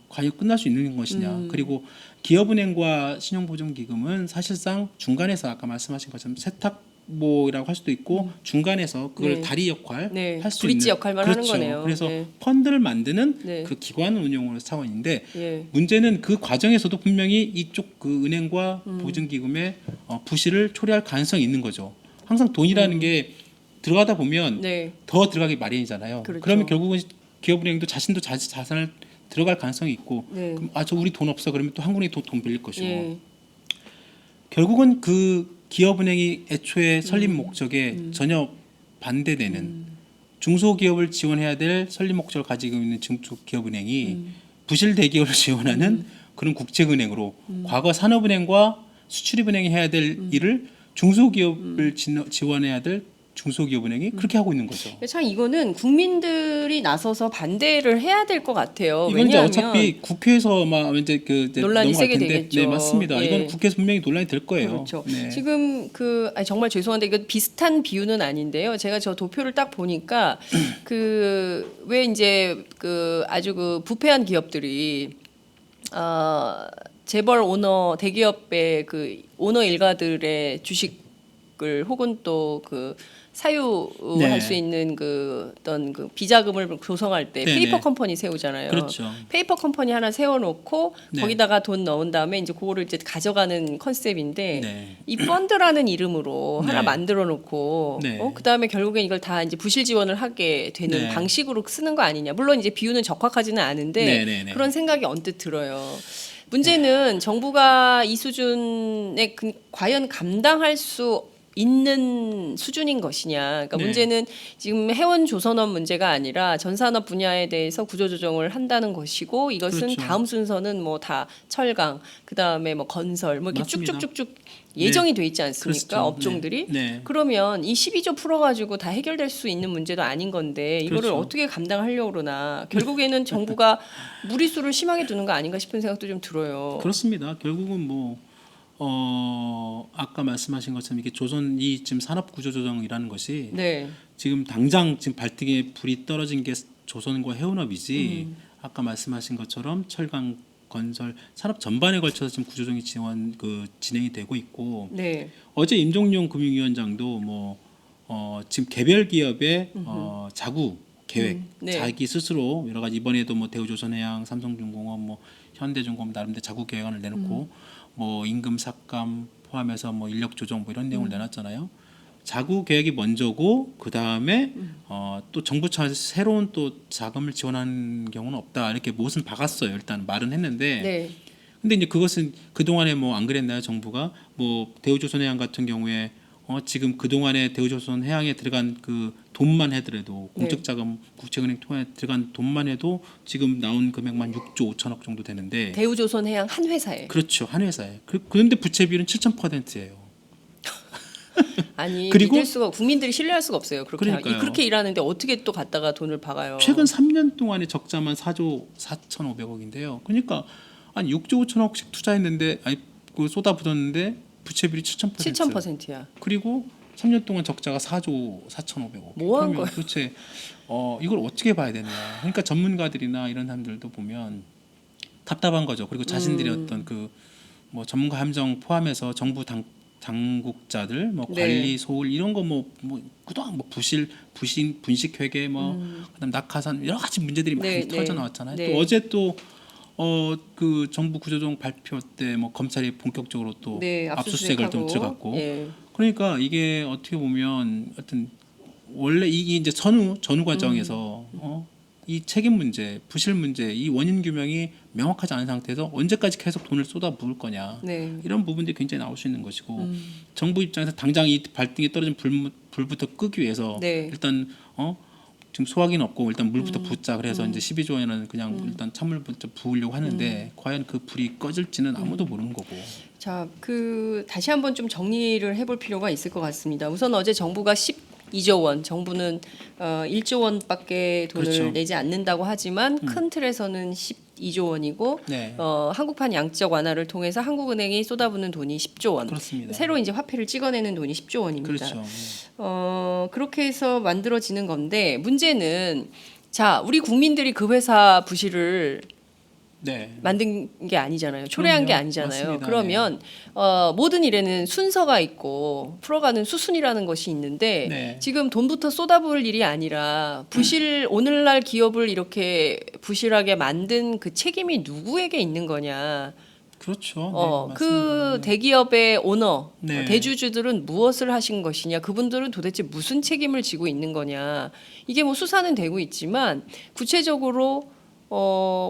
과연 끝날 수 있는 것이냐. 그리고 기업은행과 신용보증기금은 사실상 중간에서 아까 말씀하신 것처럼 세탁모라고 할 수도 있고 중간에서 그걸 네. 다리 역할 네. 할 수 브릿지 있는 역할만 그렇죠. 하는 거네요. 그래서 네. 펀드를 만드는 네. 그 기관 운용으로 차원인데 예. 문제는 그 과정에서도 분명히 이쪽 그 은행과 보증기금의 부실을 초래할 가능성이 있는 거죠. 항상 돈이라는 게 들어가다 보면 네. 더 들어가기 마련이잖아요. 그렇죠. 그러면 결국은 기업은행도 자신도 자산을 들어갈 가능성이 있고 네. 그럼 저 우리 돈 없어 그러면 또 한국은행이 돈 빌릴 것이고 예. 결국은 그 기업은행이 애초에 설립 목적에 전혀 반대되는 중소기업을 지원해야 될 설립 목적을 가지고 있는 중소기업은행이 부실 대기업을 지원하는 그런 국책은행으로 과거 산업은행과 수출입은행이 해야 될 일을 중소기업을 지원해야 될 중소기업은행이 그렇게 하고 있는 거죠. 참 이거는 국민들이 나서서 반대를 해야 될 것 같아요. 이건 이제 왜냐하면 어차피 국회에서 막 이제 이제 논란이 넘어갈 세게 텐데, 되겠죠. 네 맞습니다. 예. 이건 국회에서 분명히 논란이 될 거예요. 그렇죠. 네. 지금 정말 죄송한데 이거 비슷한 비유는 아닌데요. 제가 저 도표를 딱 보니까 그 왜 이제 그 아주 그 부패한 기업들이 재벌 오너 대기업의 그 오너 일가들의 주식 주식을 혹은 또 그 사유할 네. 수 있는 그 어떤 그 비자금을 조성할 때 네네. 페이퍼 컴퍼니 세우잖아요. 그렇죠. 페이퍼 컴퍼니 하나 세워놓고 네. 거기다가 돈 넣은 다음에 이제 그거를 이제 가져가는 컨셉인데 네. 이 펀드라는 이름으로 하나 네. 만들어놓고 네. 그다음에 결국엔 이걸 다 이제 부실 지원을 하게 되는 네. 방식으로 쓰는 거 아니냐. 물론 이제 비유는 적확하지는 않은데 네네네. 그런 생각이 언뜻 들어요. 문제는 정부가 이 수준에 과연 감당할 수 있는 수준인 것이냐. 그러니까 네. 문제는 지금 해운 조선업 문제가 아니라 전산업 분야에 대해서 구조조정을 한다는 것이고 이것은 그렇죠. 다음 순서는 뭐 다 철강, 그 다음에 뭐 건설, 뭐 이렇게 맞습니다. 쭉쭉쭉쭉 예정이 돼 있지 않습니까? 그렇죠. 업종들이. 네. 그러면 이 12조 풀어가지고 다 해결될 수 있는 문제도 아닌 건데 이거를 그렇죠. 어떻게 감당하려고 그러나 결국에는 정부가 무리수를 심하게 두는 거 아닌가 싶은 생각도 좀 들어요. 그렇습니다. 결국은 뭐 아까 말씀하신 것처럼 이게 조선 이 지금 산업 구조 조정이라는 것이 네. 지금 당장 지금 발등에 불이 떨어진 게 조선과 해운업이지 아까 말씀하신 것처럼 철강 건설 산업 전반에 걸쳐서 지금 구조조정이 진행이 되고 있고 네. 어제 임종용 금융위원장도 지금 개별 기업의 자구 계획 네. 자기 스스로 여러 가지 이번에도 뭐 대우조선해양, 삼성중공업, 뭐 현대중공업 나름대로 자구 계획안을 내놓고 뭐 임금 삭감 포함해서 뭐 인력 조정 뭐 이런 내용을 내놨잖아요. 자구 계획이 먼저고 그 다음에 또 정부 차원에서 새로운 또 자금을 지원하는 경우는 없다 이렇게 못은 박았어요. 일단 말은 했는데. 네. 근데 이제 그것은 그 동안에 뭐 안 그랬나요? 정부가 뭐 대우조선해양 같은 경우에 지금 그 동안에 대우조선해양에 들어간 그 돈만 해더라도 공적자금 국제은행 통해 들어간 돈만 해도 지금 나온 금액만 6조 5천억 정도 되는데 대우조선해양 한 회사에. 그렇죠 한 회사에 그런데 부채 비율은 7,000%예요. 아니 그리고- 믿을 수가 국민들이 신뢰할 수가 없어요. 그러니까요. 그렇게 일하는데 어떻게 또 갖다가 돈을 박아요. 최근 3년 동안의 적자만 4조 4,500억인데요. 그러니까 한 6조 5천억씩 투자했는데 그 쏟아붓었는데 부채 비율이 7,000%. 7,000%야. 그리고 3년 동안 적자가 4조 4,500억. 뭐한 그러면 도대체 이걸 어떻게 봐야 되냐. 그러니까 전문가들이나 이런 사람들도 보면 답답한 거죠. 그리고 자신들의 어떤 그 뭐 전문가 함정 포함해서 정부 당국자들 뭐 네. 관리 소홀 이런 거 뭐 그동안 뭐 분식 회계 뭐 그다음 낙하산 여러 가지 문제들이 많이 네, 터져 네. 나왔잖아요. 네. 또 어제 또 그 정부 구조조정 발표 때 뭐 검찰이 본격적으로 또 네, 압수수색을 좀 압수수색하고. 들어갔고 예. 그러니까 이게 어떻게 보면 어떤 원래 이게 이제 전후 과정에서 이 책임 문제, 부실 문제, 이 원인 규명이 명확하지 않은 상태에서 언제까지 계속 돈을 쏟아 부을 거냐 네. 이런 부분들이 굉장히 나올 수 있는 것이고 정부 입장에서 당장 이 발등에 떨어진 불부터 끄기 위해서 네. 일단 지금 소화기는 없고 일단 물부터 붓자 그래서 이제 12조 원은 그냥 일단 찬물부터 부으려고 하는데 과연 그 불이 꺼질지는 아무도 모르는 거고. 자, 다시 한번 좀 정리를 해볼 필요가 있을 것 같습니다. 우선 어제 정부가 12조 원, 정부는 1조 원밖에 돈을 그렇죠. 내지 않는다고 하지만 큰 틀에서는 12조 원이고 네. 한국판 양적 완화를 통해서 한국은행이 쏟아붓는 돈이 10조 원. 그렇습니다. 새로 이제 화폐를 찍어내는 돈이 10조 원입니다. 그렇죠. 그렇게 해서 만들어지는 건데 문제는 자, 우리 국민들이 그 회사 부실을 네. 만든 게 아니잖아요. 초래한 게 그럼요. 아니잖아요. 맞습니다. 그러면 모든 일에는 순서가 있고 풀어가는 수순이라는 것이 있는데 네. 지금 돈부터 쏟아부을 일이 아니라 오늘날 기업을 이렇게 부실하게 만든 그 책임이 누구에게 있는 거냐. 그렇죠. 네, 그 맞습니다. 대기업의 오너, 네. 대주주들은 무엇을 하신 것이냐, 그분들은 도대체 무슨 책임을 지고 있는 거냐. 이게 뭐 수사는 되고 있지만 구체적으로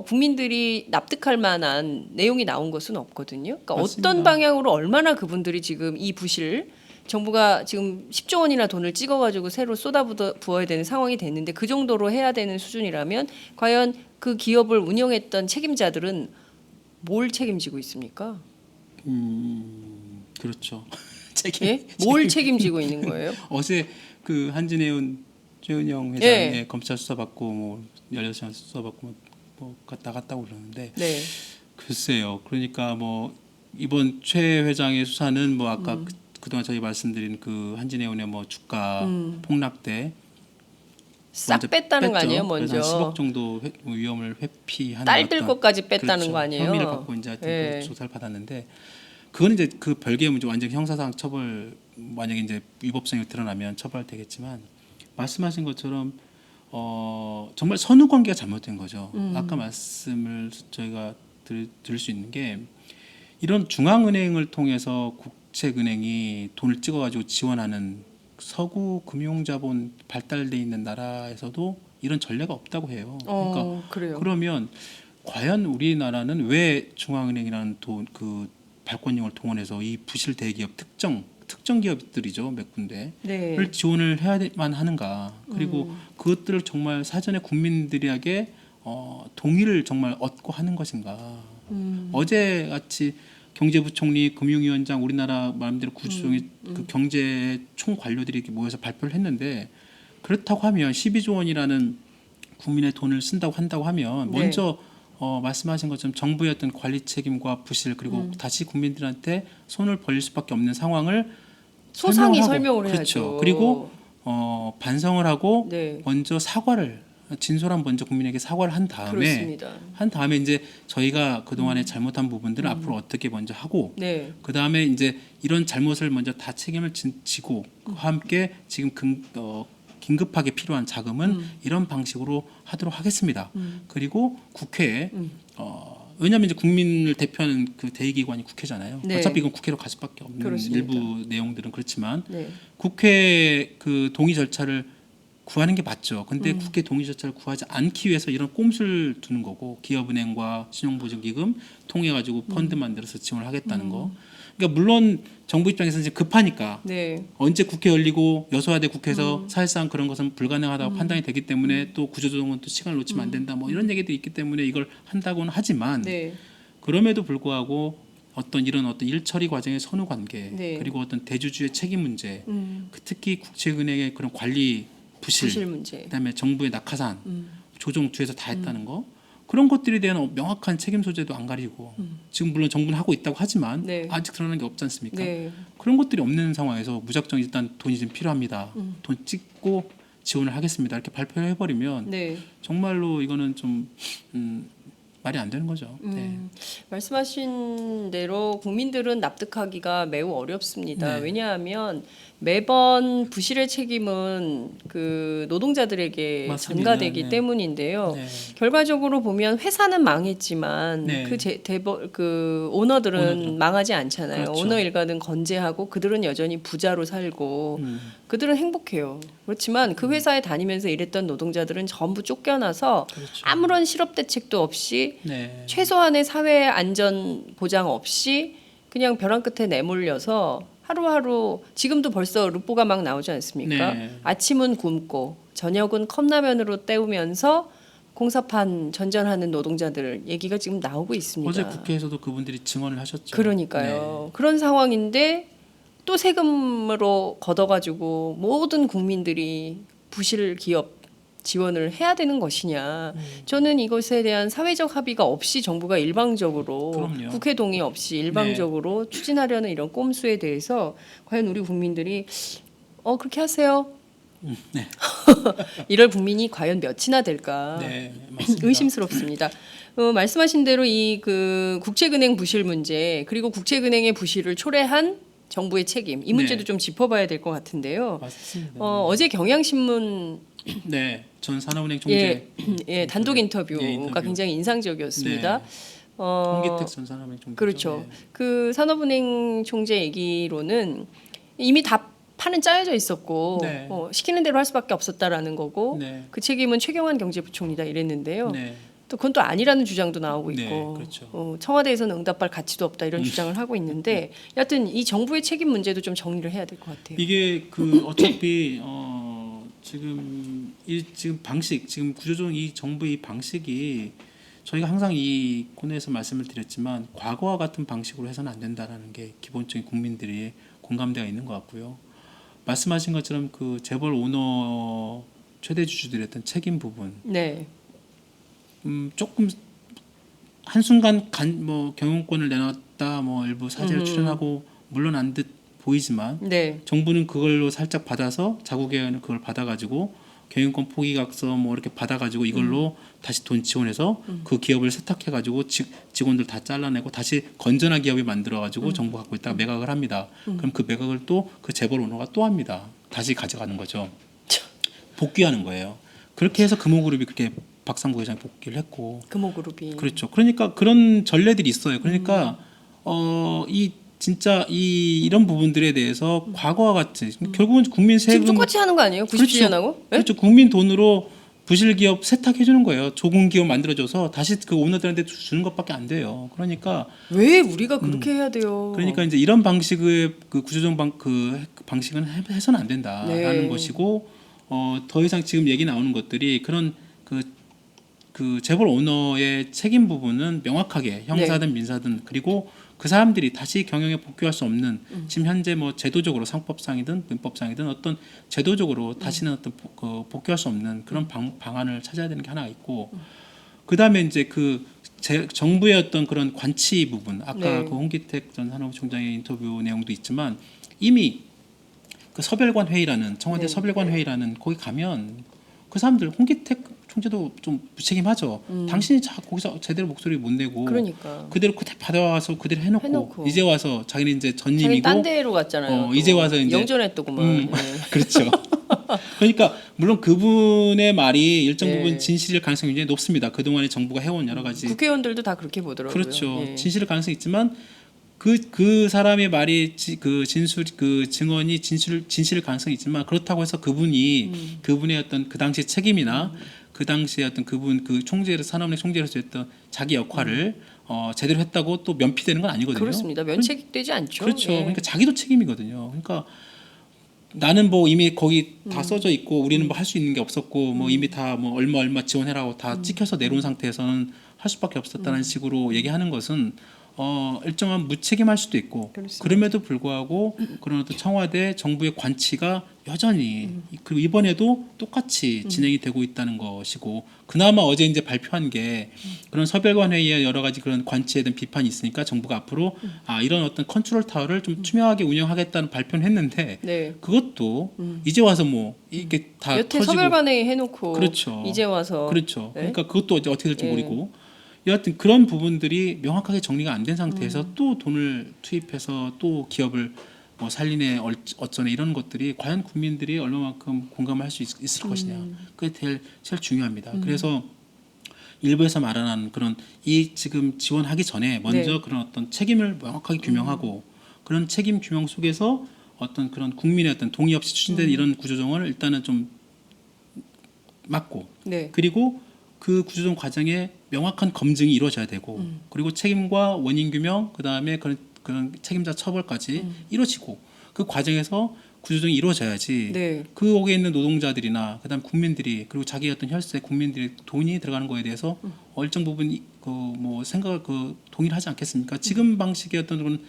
국민들이 납득할 만한 내용이 나온 것은 없거든요. 그러니까 맞습니다. 어떤 방향으로 얼마나 그분들이 지금 이 부실 정부가 지금 10조 원이나 돈을 찍어가지고 새로 쏟아부어야 되는 상황이 됐는데 그 정도로 해야 되는 수준이라면 과연 그 기업을 운영했던 책임자들은 뭘 책임지고 있습니까? 그렇죠. 예? 뭘 책임지고 있는 거예요? 어제 그 한진해운 최은영 회장 예. 검찰 수사 받고 뭐 16시간 수사 받고 뭐 나갔다고 그러는데 네. 글쎄요. 그러니까 뭐 이번 최 회장의 수사는 뭐 아까 그동안 저희 말씀드린 그 한진해운의 뭐 주가 폭락 때 싹 먼저 뺐다는 거 뺐죠. 아니에요, 그래서 먼저? 한 10억 정도 위험을 회피하는 딸들 어떤 것까지 뺐다는 그렇죠. 거 아니에요? 혐의를 받고 이제 하여튼 예. 그 조사를 받았는데 그거는 이제 그 별개의 문제 완전 형사상 처벌 만약에 이제 위법성이 드러나면 처벌되겠지만 말씀하신 것처럼 정말 선후 관계가 잘못된 거죠. 아까 말씀을 저희가 드릴 수 있는 게 이런 중앙은행을 통해서 국책은행이 돈을 찍어가지고 지원하는 서구 금융자본 발달돼 있는 나라에서도 이런 전례가 없다고 해요. 그러니까 그래요. 그러면 과연 우리나라는 왜 중앙은행이라는 그 발권력을 동원해서 이 부실 대기업 특정 기업들이죠 몇 군데를 네. 지원을 해야만 하는가? 그리고 그것들을 정말 사전에 국민들에게 동의를 정말 얻고 하는 것인가? 어제 같이 경제부총리, 금융위원장, 우리나라 말대로 구조조정의 그 경제 총 관료들이 이렇게 모여서 발표를 했는데 그렇다고 하면 12조 원이라는 국민의 돈을 쓴다고 한다고 하면 네. 먼저 말씀하신 것처럼 정부의 어떤 관리 책임과 부실 그리고 다시 국민들한테 손을 벌릴 수밖에 없는 상황을 소상히 설명하고, 설명을 그렇죠. 해야죠. 그리고 반성을 하고 네. 먼저 진솔한 먼저 국민에게 사과를 한 다음에 그렇습니다. 이제 저희가 그동안에 잘못한 부분들을 앞으로 어떻게 먼저 하고 네. 그다음에 이제 이런 잘못을 먼저 다 책임을 지고 그와 함께 지금 긴급하게 필요한 자금은 이런 방식으로 하도록 하겠습니다. 그리고 국회에 왜냐하면 이제 국민을 대표하는 그 대의기관이 국회잖아요. 네. 어차피 이건 국회로 갈 수밖에 없는 그렇습니다. 일부 내용들은 그렇지만 네. 국회 그 동의 절차를 구하는 게 맞죠. 근데 국회 동의 절차를 구하지 않기 위해서 이런 꼼수를 두는 거고 기업은행과 신용보증기금 통해 가지고 펀드 만들어서 지원을 하겠다는 거. 그러니까 물론 정부 입장에서는 이제 급하니까 네. 언제 국회 열리고 여소야대 국회에서 사실상 그런 것은 불가능하다고 판단이 되기 때문에 또 구조조정은 또 시간을 놓치면 안 된다. 뭐 이런 얘기도 있기 때문에 이걸 한다고는 하지만 네. 그럼에도 불구하고 어떤 일처리 과정의 선후 관계 네. 그리고 어떤 대주주의 책임 문제 특히 국책은행의 그런 관리 부실 문제. 그다음에 정부의 낙하산 조정 주에서 다 했다는 거 그런 것들에 대한 명확한 책임 소재도 안 가리고 지금 물론 정부는 하고 있다고 하지만 네. 아직 드러나는 게 없지 않습니까? 네. 그런 것들이 없는 상황에서 무작정 일단 돈이 좀 필요합니다. 돈 찍고 지원을 하겠습니다. 이렇게 발표를 해버리면 네. 정말로 이거는 좀 말이 안 되는 거죠. 네. 말씀하신 대로 국민들은 납득하기가 매우 어렵습니다. 네. 왜냐하면 매번 부실의 책임은 그 노동자들에게 맞습니다. 전가되기 네. 때문인데요. 네. 결과적으로 보면 회사는 망했지만 네. 그 오너들은 망하지 않잖아요. 그렇죠. 오너 일가는 건재하고 그들은 여전히 부자로 살고 그들은 행복해요. 그렇지만 그 회사에 다니면서 일했던 노동자들은 전부 쫓겨나서 그렇죠. 아무런 실업 대책도 없이 네. 최소한의 사회 안전 보장 없이 그냥 벼랑 끝에 내몰려서 하루하루 지금도 벌써 르포가 막 나오지 않습니까? 네. 아침은 굶고 저녁은 컵라면으로 때우면서 공사판 전전하는 노동자들 얘기가 지금 나오고 있습니다. 어제 국회에서도 그분들이 증언을 하셨죠. 그러니까요. 그런 상황인데 또 세금으로 걷어가지고 모든 국민들이 부실 기업 지원을 해야 되는 것이냐. 저는 이것에 대한 사회적 합의가 없이 정부가 일방적으로 그럼요. 국회 동의 없이 일방적으로 추진하려는 이런 꼼수에 대해서 과연 우리 국민들이 그렇게 하세요. 네. 이럴 국민이 과연 몇이나 될까 네, 맞습니다. 의심스럽습니다. 말씀하신 대로 이 그 국책은행 부실 문제 그리고 국책은행의 부실을 초래한 정부의 책임 이 문제도 네. 좀 짚어봐야 될 것 같은데요. 맞습니다. 어제 경향신문 네, 전 산업은행 총재 단독 인터뷰가 인터뷰. 굉장히 인상적이었습니다. 네. 어, 홍기택 전 산업은행 총재 그렇죠. 그 산업은행 총재 얘기로는 이미 다 판은 짜여져 있었고 네. 시키는 대로 할 수밖에 없었다라는 거고 네. 그 책임은 최경환 경제부총리다 이랬는데요. 네. 또 그건 또 아니라는 주장도 나오고 네, 있고 그렇죠. 청와대에서는 응답할 가치도 없다 이런 주장을 하고 있는데 여하튼 이 정부의 책임 문제도 좀 정리를 해야 될 것 같아요. 이게 그 어차피 지금 방식 지금 구조조정 이 정부의 이 방식이 저희가 항상 이 코너에서 말씀을 드렸지만 과거와 같은 방식으로 해서는 안 된다라는 게 기본적인 국민들이 공감대가 있는 것 같고요. 말씀하신 것처럼 그 재벌 오너 최대 주주들의 어떤 책임 부분 네. 조금 한순간 경영권을 내놨다 일부 사재를 출연하고 물러난 듯 보이지만 네. 정부는 그걸로 살짝 받아서 자국에는 그걸 받아가지고 경영권 포기각서 뭐 이렇게 받아가지고 이걸로 다시 돈 지원해서 그 기업을 세탁해가지고 직원들 다 잘라내고 다시 건전한 기업이 만들어가지고 정부 갖고 있다가 매각을 합니다. 그럼 그 매각을 또 그 재벌 오너가 또 합니다. 다시 가져가는 거죠. 복귀하는 거예요. 그렇게 해서 금호그룹이 그렇게 박상구 회장이 복귀를 했고. 금호그룹이. 그렇죠. 그러니까 그런 전례들이 있어요. 그러니까 이 진짜 이런 부분들에 대해서 과거와 같이 결국은 국민 지금 세금 똑같이 하는 거 아니에요? 97년하고? 그렇죠. 국민 돈으로 부실 기업 세탁해 주는 거예요. 조금 기업 만들어줘서 다시 그 오너들한테 주는 것밖에 안 돼요. 그러니까 왜 우리가 그렇게 해야 돼요? 그러니까 이제 이런 방식의 그 구조조정 그 방식은 해서는 안 된다라는 네. 것이고 더 이상 지금 얘기 나오는 것들이 그런 그 재벌 오너의 책임 부분은 명확하게 형사든 민사든 그리고 그 사람들이 다시 경영에 복귀할 수 없는 지금 현재 뭐 제도적으로 상법상이든 민법상이든 어떤 제도적으로 다시는 어떤 복귀할 수 없는 그런 방안을 찾아야 되는 게 하나 있고 그 다음에 이제 정부의 어떤 그런 관치 부분 아까 네. 그 홍기택 전 산업총장의 인터뷰 내용도 있지만 이미 그 서별관 회의라는 청와대 네. 서별관 회의라는 거기 가면 그 사람들 홍기택 총재도 좀 무책임하죠. 당신이 거기서 제대로 목소리 못 내고 그러니까. 그대로 받아와서 그대로 해놓고 이제 와서 자기는 이제 자기 전님이고 딴 데로 갔잖아요. 이제 와서 이제 영전했더구만. 네. 그렇죠. 그러니까 물론 그분의 말이 일정 부분 네. 진실일 가능성이 굉장히 높습니다. 그동안에 정부가 해온 여러 가지 국회의원들도 다 그렇게 보더라고요. 그렇죠. 예. 진실일 가능성이 있지만 그 사람의 말이 그 증언이 진실일 가능성이 있지만 그렇다고 해서 그분의 어떤 그 당시 책임이나 그 당시에 어떤 그분 그 산업은행 총재로서 했던 자기 역할을 제대로 했다고 또 면피되는 건 아니거든요. 그렇습니다. 면책되지 않죠. 그렇죠. 예. 그러니까 자기도 책임이거든요. 그러니까 나는 뭐 이미 거기 다 써져 있고 우리는 뭐 할 수 있는 게 없었고 뭐 이미 다 뭐 얼마 지원해라고 다 찍혀서 내려온 상태에서는 할 수밖에 없었다는 식으로 얘기하는 것은 일정한 무책임할 수도 있고 그렇습니다. 그럼에도 불구하고 그런 어떤 청와대 정부의 관치가 여전히 그리고 이번에도 똑같이 진행이 되고 있다는 것이고 그나마 어제 이제 발표한 게 그런 서별관 회의에 여러 가지 그런 관치에 대한 비판이 있으니까 정부가 앞으로 이런 어떤 컨트롤 타워를 좀 투명하게 운영하겠다는 발표는 했는데 네. 그것도 이제 와서 뭐 이게 다 여태 터지고 서별관회의 해놓고 그렇죠. 이제 와서 그렇죠. 네? 그러니까 그것도 이제 어떻게 될지 예. 모르고 여하튼 그런 부분들이 명확하게 정리가 안 된 상태에서 또 돈을 투입해서 또 기업을 뭐 살리네 어쩌네 이런 것들이 과연 국민들이 얼마만큼 공감할 수 있을 것이냐 그게 제일 중요합니다. 그래서 일부에서 말하는 그런 지금 지원하기 전에 먼저 네. 그런 어떤 책임을 명확하게 규명하고 그런 책임 규명 속에서 어떤 그런 국민의 어떤 동의 없이 추진된 이런 구조조정을 일단은 좀 막고 네. 그리고 그 구조조정 과정에 명확한 검증이 이루어져야 되고 그리고 책임과 원인 규명 그다음에 그런 책임자 처벌까지 이루어지고 그 과정에서 구조조정이 이루어져야지 네. 그 옥에 있는 노동자들이나 그다음 국민들이 그리고 자기 어떤 혈세 국민들이 돈이 들어가는 거에 대해서 일정 부분 뭐 생각을 동의를 하지 않겠습니까? 지금 방식의 어떤 그런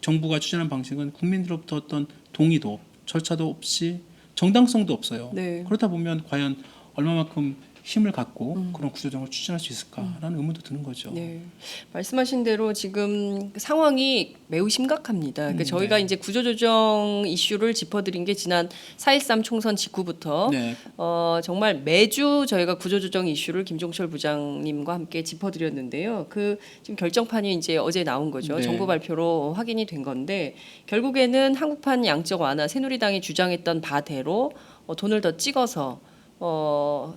정부가 추진한 방식은 국민들로부터 어떤 동의도 절차도 없이 정당성도 없어요. 네. 그러다 보면 과연 얼마만큼 힘을 갖고 그런 구조조정을 추진할 수 있을까라는 의문도 드는 거죠. 네. 말씀하신 대로 지금 상황이 매우 심각합니다. 그러니까 저희가 네. 이제 구조조정 이슈를 짚어드린 게 지난 4.13 총선 직후부터 네. 정말 매주 저희가 구조조정 이슈를 김종철 부장님과 함께 짚어드렸는데요. 그 지금 결정판이 이제 어제 나온 거죠. 네. 정부 발표로 확인이 된 건데 결국에는 한국판 양적 완화 새누리당이 주장했던 바대로 돈을 더 찍어서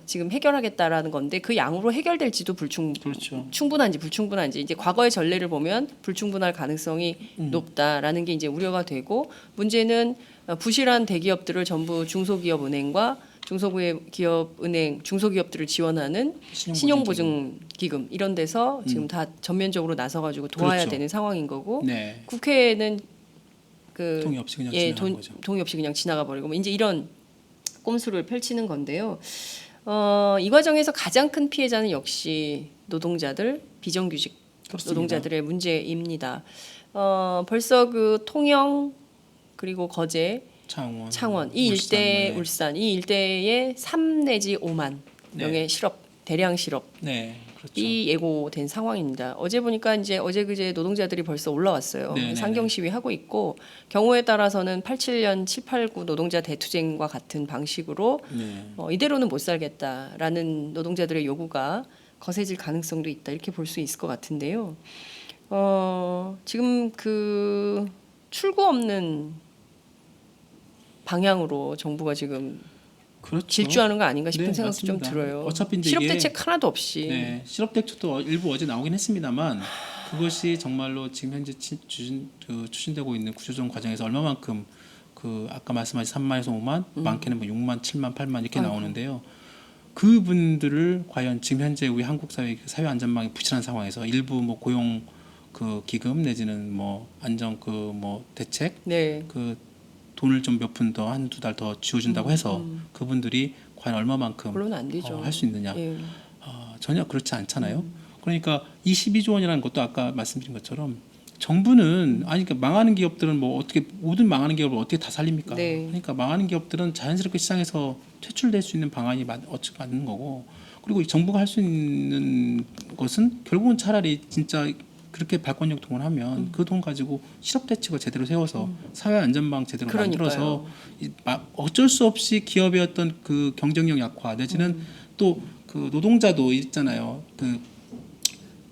지금 해결하겠다라는 건데 그 양으로 해결될지도 그렇죠. 충분한지 불충분한지 이제 과거의 전례를 보면 불충분할 가능성이 높다라는 게 이제 우려가 되고 문제는 부실한 대기업들을 전부 중소기업은행과 중소기업은행 중소기업들을 지원하는 신용보증기금 이런 데서 지금 다 전면적으로 나서가지고 도와야 그렇죠. 되는 상황인 거고 네. 국회에는 그 동의 없이 그냥 지나가는 거죠. 동의 없이 그냥 지나가 버리고 뭐 이제 이런 꼼수를 펼치는 건데요. 이 과정에서 가장 큰 피해자는 역시 노동자들, 비정규직 그렇습니다. 노동자들의 문제입니다. 벌써 그 통영 그리고 거제, 창원 이 일대 울산, 울산 이 일대에 3 내지 5만 명의 실업 대량 실업이 네, 그렇죠. 예고된 상황입니다. 어제 보니까 이제 어제 그제 노동자들이 벌써 올라왔어요. 네, 네, 상경 시위 하고 있고 경우에 따라서는 87년 789 노동자 대투쟁과 같은 방식으로 네. 이대로는 못 살겠다라는 노동자들의 요구가 거세질 가능성도 있다 이렇게 볼 수 있을 것 같은데요. 지금 그 출구 없는 방향으로 정부가 지금 그렇죠. 질주하는 거 아닌가 싶은 네, 생각도 좀 맞습니다. 들어요. 어차피 이제 실업 이게- 대책 하나도 없이. 네, 실업 대책도 일부 어제 나오긴 했습니다만 그것이 정말로 지금 현재 추진되고 있는 구조조정 과정에서 얼마만큼 그 아까 말씀하신 3만에서 5만, 많게는 뭐 6만, 7만, 8만 이렇게 아이고. 나오는데요. 그분들을 과연 지금 현재 우리 한국 사회 안전망이 부실한 상황에서 일부 뭐 고용 그 기금 내지는 뭐 안정 그 뭐 대책 네. 그 돈을 좀 몇 푼 더 한두 달 더 쥐어준다고 해서 그분들이 과연 얼마만큼 물론 안 되죠. 할 수 있느냐. 예. 전혀 그렇지 않잖아요. 그러니까 22조 원이라는 것도 아까 말씀드린 것처럼 정부는 아니 그러니까 망하는 기업들은 뭐 어떻게 모든 망하는 기업을 어떻게 다 살립니까? 네. 그러니까 망하는 기업들은 자연스럽게 시장에서 퇴출될 수 있는 방안이 어찌 맞는 거고 그리고 정부가 할 수 있는 것은 결국은 차라리 진짜 그렇게 발권력 동원하면 그 돈 가지고 실업 대책을 제대로 세워서 사회 안전망 제대로 만들어서 어쩔 수 없이 기업의 어떤 그 경쟁력 약화 내지는 또 그 노동자도 있잖아요. 그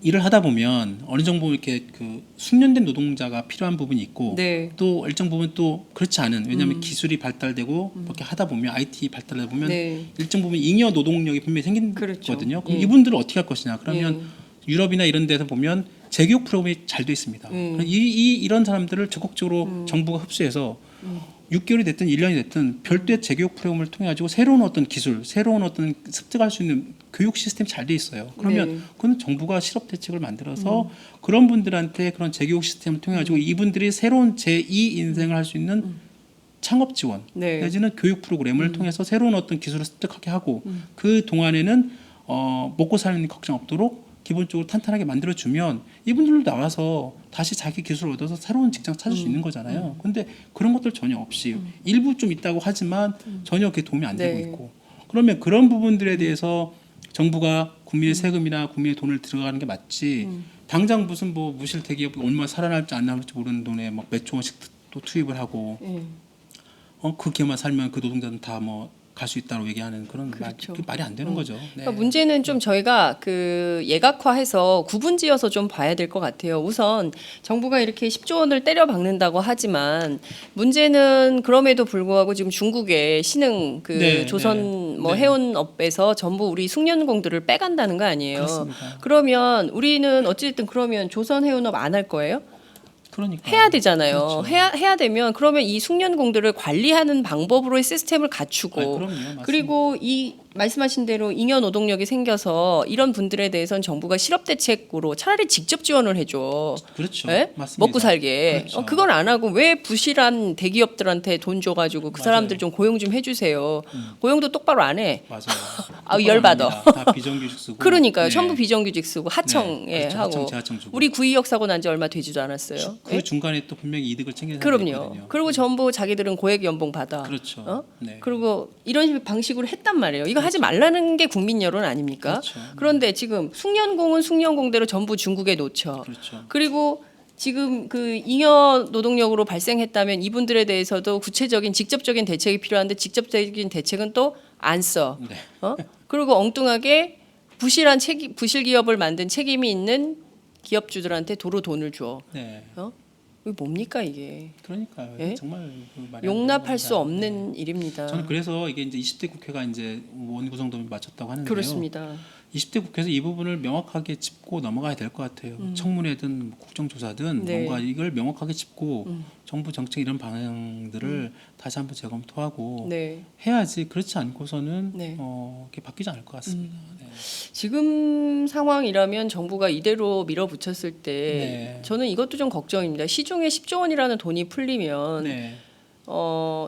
일을 하다 보면 어느 정도 이렇게 그 숙련된 노동자가 필요한 부분이 있고 네. 또 일정 부분 또 그렇지 않은 왜냐하면 기술이 발달되고 이렇게 하다 보면 IT 발달하다 보면 네. 일정 부분 잉여 노동력이 분명히 생기거든요. 그렇죠. 그럼 예. 이분들을 어떻게 할 것이냐? 그러면 예. 유럽이나 이런 데서 보면 재교육 프로그램이 잘 돼 있습니다. 이런 사람들을 적극적으로 정부가 흡수해서 6개월이 됐든 1년이 됐든 별도의 재교육 프로그램을 통해 가지고 새로운 어떤 기술, 새로운 어떤 습득할 수 있는 교육 시스템이 잘 돼 있어요. 그러면 네. 그건 정부가 실업 대책을 만들어서 그런 분들한테 그런 재교육 시스템을 통해 가지고 이분들이 새로운 제2 인생을 할 수 있는 창업 지원 네. 내지는 교육 프로그램을 통해서 새로운 어떤 기술을 습득하게 하고 그 동안에는 먹고 사는 걱정 없도록 기본적으로 탄탄하게 만들어주면 이분들도 나와서 다시 자기 기술을 얻어서 새로운 직장 찾을 수 있는 거잖아요. 근데 그런 것들 전혀 없이 일부 좀 있다고 하지만 전혀 그게 도움이 안 되고 네. 있고 그러면 그런 부분들에 대해서 정부가 국민의 세금이나 국민의 돈을 들어가는 게 맞지 당장 무슨 뭐 무실 대기업이 얼마 살아날지 안 날지 모르는 돈에 막 몇 조 원씩 또 투입을 하고 예. 그 기업만 살면 그 노동자는 다 뭐 갈 수 있다고 얘기하는 그런 그렇죠. 말이 안 되는 거죠. 네. 그러니까 문제는 좀 저희가 그 예각화해서 구분지어서 좀 봐야 될 것 같아요. 우선 정부가 이렇게 10조 원을 때려 박는다고 하지만 문제는 그럼에도 불구하고 지금 중국의 신흥 그 네, 조선 네, 뭐 네. 해운업에서 전부 우리 숙련공들을 빼간다는 거 아니에요. 그렇습니다. 그러면 우리는 어쨌든 그러면 조선 해운업 안 할 거예요? 그러니까 해야 되잖아요. 그렇죠. 해야 되면 그러면 이 숙련공들을 관리하는 방법으로의 시스템을 갖추고 그럼요. 맞습니다. 그리고 이 말씀하신 대로 잉여 노동력이 생겨서 이런 분들에 대해서는 정부가 실업 대책으로 차라리 직접 지원을 해줘. 그렇죠. 예? 맞습니다. 먹고 살게. 그렇죠. 그걸 안 하고 왜 부실한 대기업들한테 돈 줘가지고 그 맞아요. 사람들 좀 고용 좀 해주세요. 고용도 똑바로 안 해. 맞아요. 아, 열받아. 다 비정규직 쓰고. 그러니까요. 네. 전부 비정규직 쓰고 하청에 네. 그렇죠. 하고. 하청, 재하청 주고. 우리 구의역 사고 난 지 얼마 되지도 않았어요. 그 예? 중간에 또 분명히 이득을 챙기는 사람도 그럼요. 있거든요. 그리고 전부 자기들은 고액 연봉 받아. 그렇죠. 네. 그리고 이런 방식으로 했단 말이에요. 이거 하지 말라는 게 국민 여론 아닙니까? 그렇죠. 그런데 지금 숙련공은 숙련공대로 전부 중국에 놓쳐. 그렇죠. 그리고 지금 그 잉여 노동력으로 발생했다면 이분들에 대해서도 구체적인 직접적인 대책이 필요한데 직접적인 대책은 또 안 써. 네. 그리고 엉뚱하게 부실 기업을 만든 책임이 있는 기업주들한테 도로 돈을 줘. 네. 이게 뭡니까 이게? 그러니까요. 예? 정말 그 말이 안 용납할 되는 수 겁니다. 없는 일입니다. 저는 그래서 이게 이제 20대 국회가 이제 원구성도를 마쳤다고 하는데요. 그렇습니다. 20대 국회에서 이 부분을 명확하게 짚고 넘어가야 될 것 같아요. 청문회든 국정조사든 네. 뭔가 이걸 명확하게 짚고 정부 정책 이런 방향들을 다시 한번 재검토하고 네. 해야지 그렇지 않고서는 네. 이렇게 바뀌지 않을 것 같습니다. 네. 지금 상황이라면 정부가 이대로 밀어붙였을 때 네. 저는 이것도 좀 걱정입니다. 시중에 10조 원이라는 돈이 풀리면 네.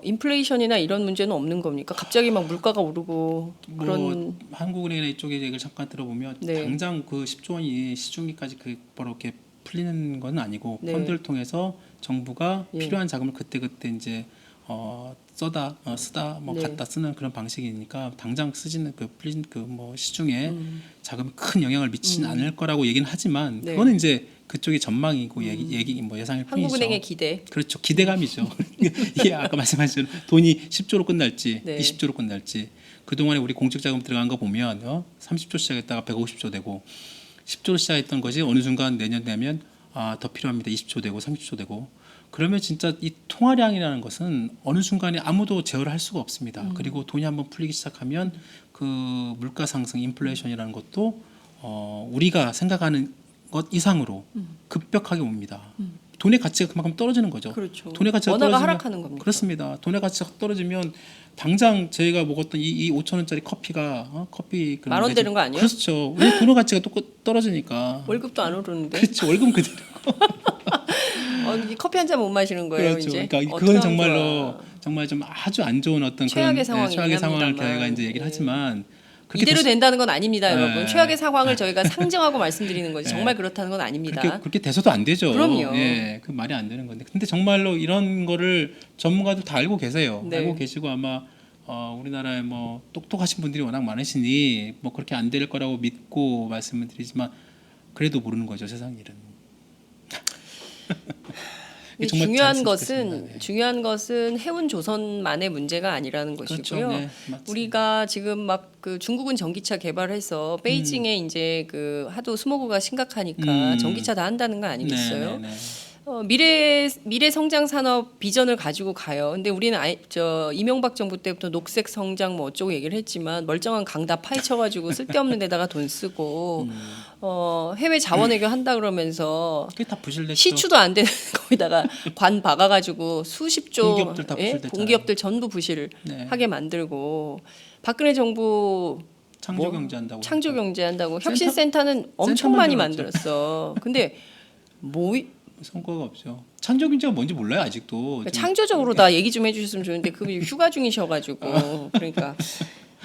인플레이션이나 이런 문제는 없는 겁니까? 갑자기 막 물가가 오르고 그런 뭐 한국은행이나 이쪽에 얘기를 잠깐 들어보면 네. 당장 그 10조 원이 시중기까지 그 바로 이렇게 풀리는 건 아니고 네. 펀드를 통해서 정부가 예. 필요한 자금을 그때 이제 쓰다 뭐 네. 갖다 쓰는 그런 방식이니까 당장 쓰지는 그 풀린 그 뭐 시중에 자금이 큰 영향을 미치진 않을 거라고 얘기는 하지만 네. 그거는 이제 그쪽의 전망이고 얘기 뭐 예상일 뿐이죠. 한국은행의 기대. 그렇죠. 기대감이죠. 이게 아까 말씀하신 돈이 10조로 끝날지 네. 20조로 끝날지 그동안에 우리 공적 자금 들어간 거 보면 30조 시작했다가 150조 되고 10조로 시작했던 것이 어느 순간 내년 되면 더 필요합니다. 20조 되고 30조 되고 그러면 진짜 이 통화량이라는 것은 어느 순간에 아무도 제어를 할 수가 없습니다. 그리고 돈이 한번 풀리기 시작하면 그 물가 상승, 인플레이션이라는 것도 우리가 생각하는 것 이상으로 급격하게 옵니다. 돈의 가치가 그만큼 떨어지는 거죠. 그렇죠. 돈의 가치가 원화가 떨어지면 하락하는 겁니다. 그렇습니다. 돈의 가치가 떨어지면 당장 저희가 먹었던 이 5천 원짜리 커피가 커피 만원 되는 거 아니에요? 그렇죠. 왜 돈의 가치가 또 떨어지니까. 월급도 안 오르는데. 그렇죠. 월급 그대로. 이 커피 한 잔 못 마시는 거예요. 그렇죠. 이제. 그러니까 어떡하면 그건 정말로 좋아. 정말 좀 아주 안 좋은 어떤 최악의 그런 상황이긴 최악의 상황을 합니다만. 저희가 이제 얘기를 예. 하지만 그렇게 이대로 됐- 된다는 건 아닙니다, 네. 여러분. 최악의 상황을 저희가 상정하고 말씀드리는 거지. 네. 정말 그렇다는 건 아닙니다. 그렇게 돼서도 안 되죠. 그럼요. 예, 그 말이 안 되는 건데. 근데 정말로 이런 거를 전문가들 다 알고 계세요. 네. 알고 계시고 아마 우리나라에 뭐 똑똑하신 분들이 워낙 많으시니 뭐 그렇게 안 될 거라고 믿고 말씀을 드리지만 그래도 모르는 거죠, 세상 일은. 이게 정말 중요한 잘했으면 것은 좋겠습니다. 네. 중요한 것은 해운 조선만의 문제가 아니라는 그렇죠. 것이고요. 네, 맞습니다. 우리가 지금 막 그 중국은 전기차 개발해서 베이징에 이제 그 하도 스모그가 심각하니까 전기차 다 한다는 거 아니겠어요? 네, 네, 네. 미래 성장 산업 비전을 가지고 가요. 근데 우리는 이명박 정부 때부터 녹색 성장 뭐 어쩌고 얘기를 했지만 멀쩡한 강 다 파헤쳐가지고 쓸데없는 데다가 돈 쓰고 해외 자원 외교 한다 그러면서 그게 다 부실됐죠. 시추도 안 되는 거기다가 관 박아가지고 수십조 공기업들 다 부실됐잖아요. 공기업들 전부 부실하게 네. 만들고 박근혜 정부 창조 경제 한다고. 창조 경제 한다고 센터- 혁신센터는 엄청 센터 많이 만들었죠. 만들었어. 근데 뭐 성과가 없죠. 창조 경제가 뭔지 몰라요 아직도. 그러니까 창조적으로 다 얘기 좀 해주셨으면 좋은데 그분이 휴가 중이셔가지고 그러니까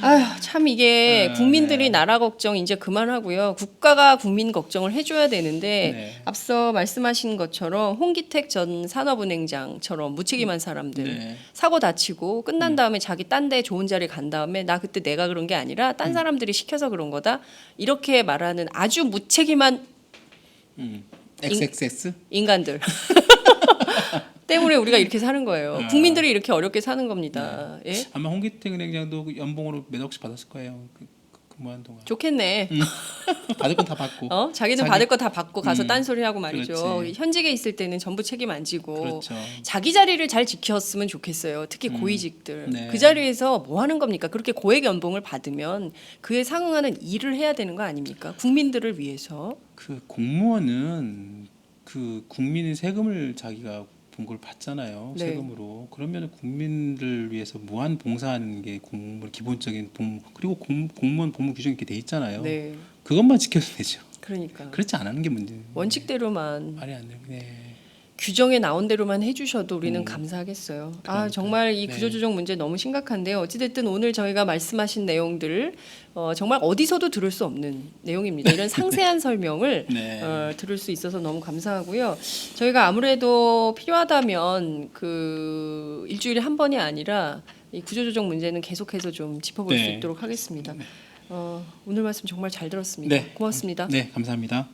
아휴 참 이게 국민들이 네. 나라 걱정 이제 그만하고요. 국가가 국민 걱정을 해줘야 되는데 네. 앞서 말씀하신 것처럼 홍기택 전 산업은행장처럼 무책임한 사람들 네. 사고 다치고 끝난 다음에 자기 딴 데 좋은 자리 간 다음에 나 그때 내가 그런 게 아니라 딴 사람들이 시켜서 그런 거다 이렇게 말하는 아주 무책임한 XXS? 인간들 때문에 우리가 이렇게 사는 거예요. 국민들이 이렇게 어렵게 사는 겁니다. 예? 아마 홍기택 은행장도 그 연봉으로 몇 억씩 받았을 거예요. 근무한 동안. 좋겠네. 받을 건 다 받고. 자기는 자기- 받을 거 다 받고 가서 딴소리 하고 말이죠. 그렇지. 현직에 있을 때는 전부 책임 안 지고 그렇죠. 자기 자리를 잘 지켰으면 좋겠어요. 특히 고위직들. 네. 그 자리에서 뭐 하는 겁니까? 그렇게 고액 연봉을 받으면 그에 상응하는 일을 해야 되는 거 아닙니까? 국민들을 위해서. 그 공무원은 그 국민의 세금을 자기가 본 걸 받잖아요. 네. 세금으로. 그러면 국민들 위해서 무한 봉사하는 게 공무원 기본적인 그리고 공무원 복무 규정이 이렇게 돼 있잖아요. 네. 그것만 지켜도 되죠. 그러니까 그렇지 않은 게 문제. 원칙대로만 말이 안 돼요. 네. 규정에 나온 대로만 해주셔도 우리는 감사하겠어요. 정말 이 네. 구조조정 문제 너무 심각한데요. 어찌됐든 오늘 저희가 말씀하신 내용들 정말 어디서도 들을 수 없는 내용입니다. 이런 상세한 설명을 네. 들을 수 있어서 너무 감사하고요. 저희가 아무래도 필요하다면 그 일주일에 한 번이 아니라 이 구조조정 문제는 계속해서 좀 짚어볼 수 네. 있도록 하겠습니다. 오늘 말씀 정말 잘 들었습니다. 네. 고맙습니다. 네, 감사합니다.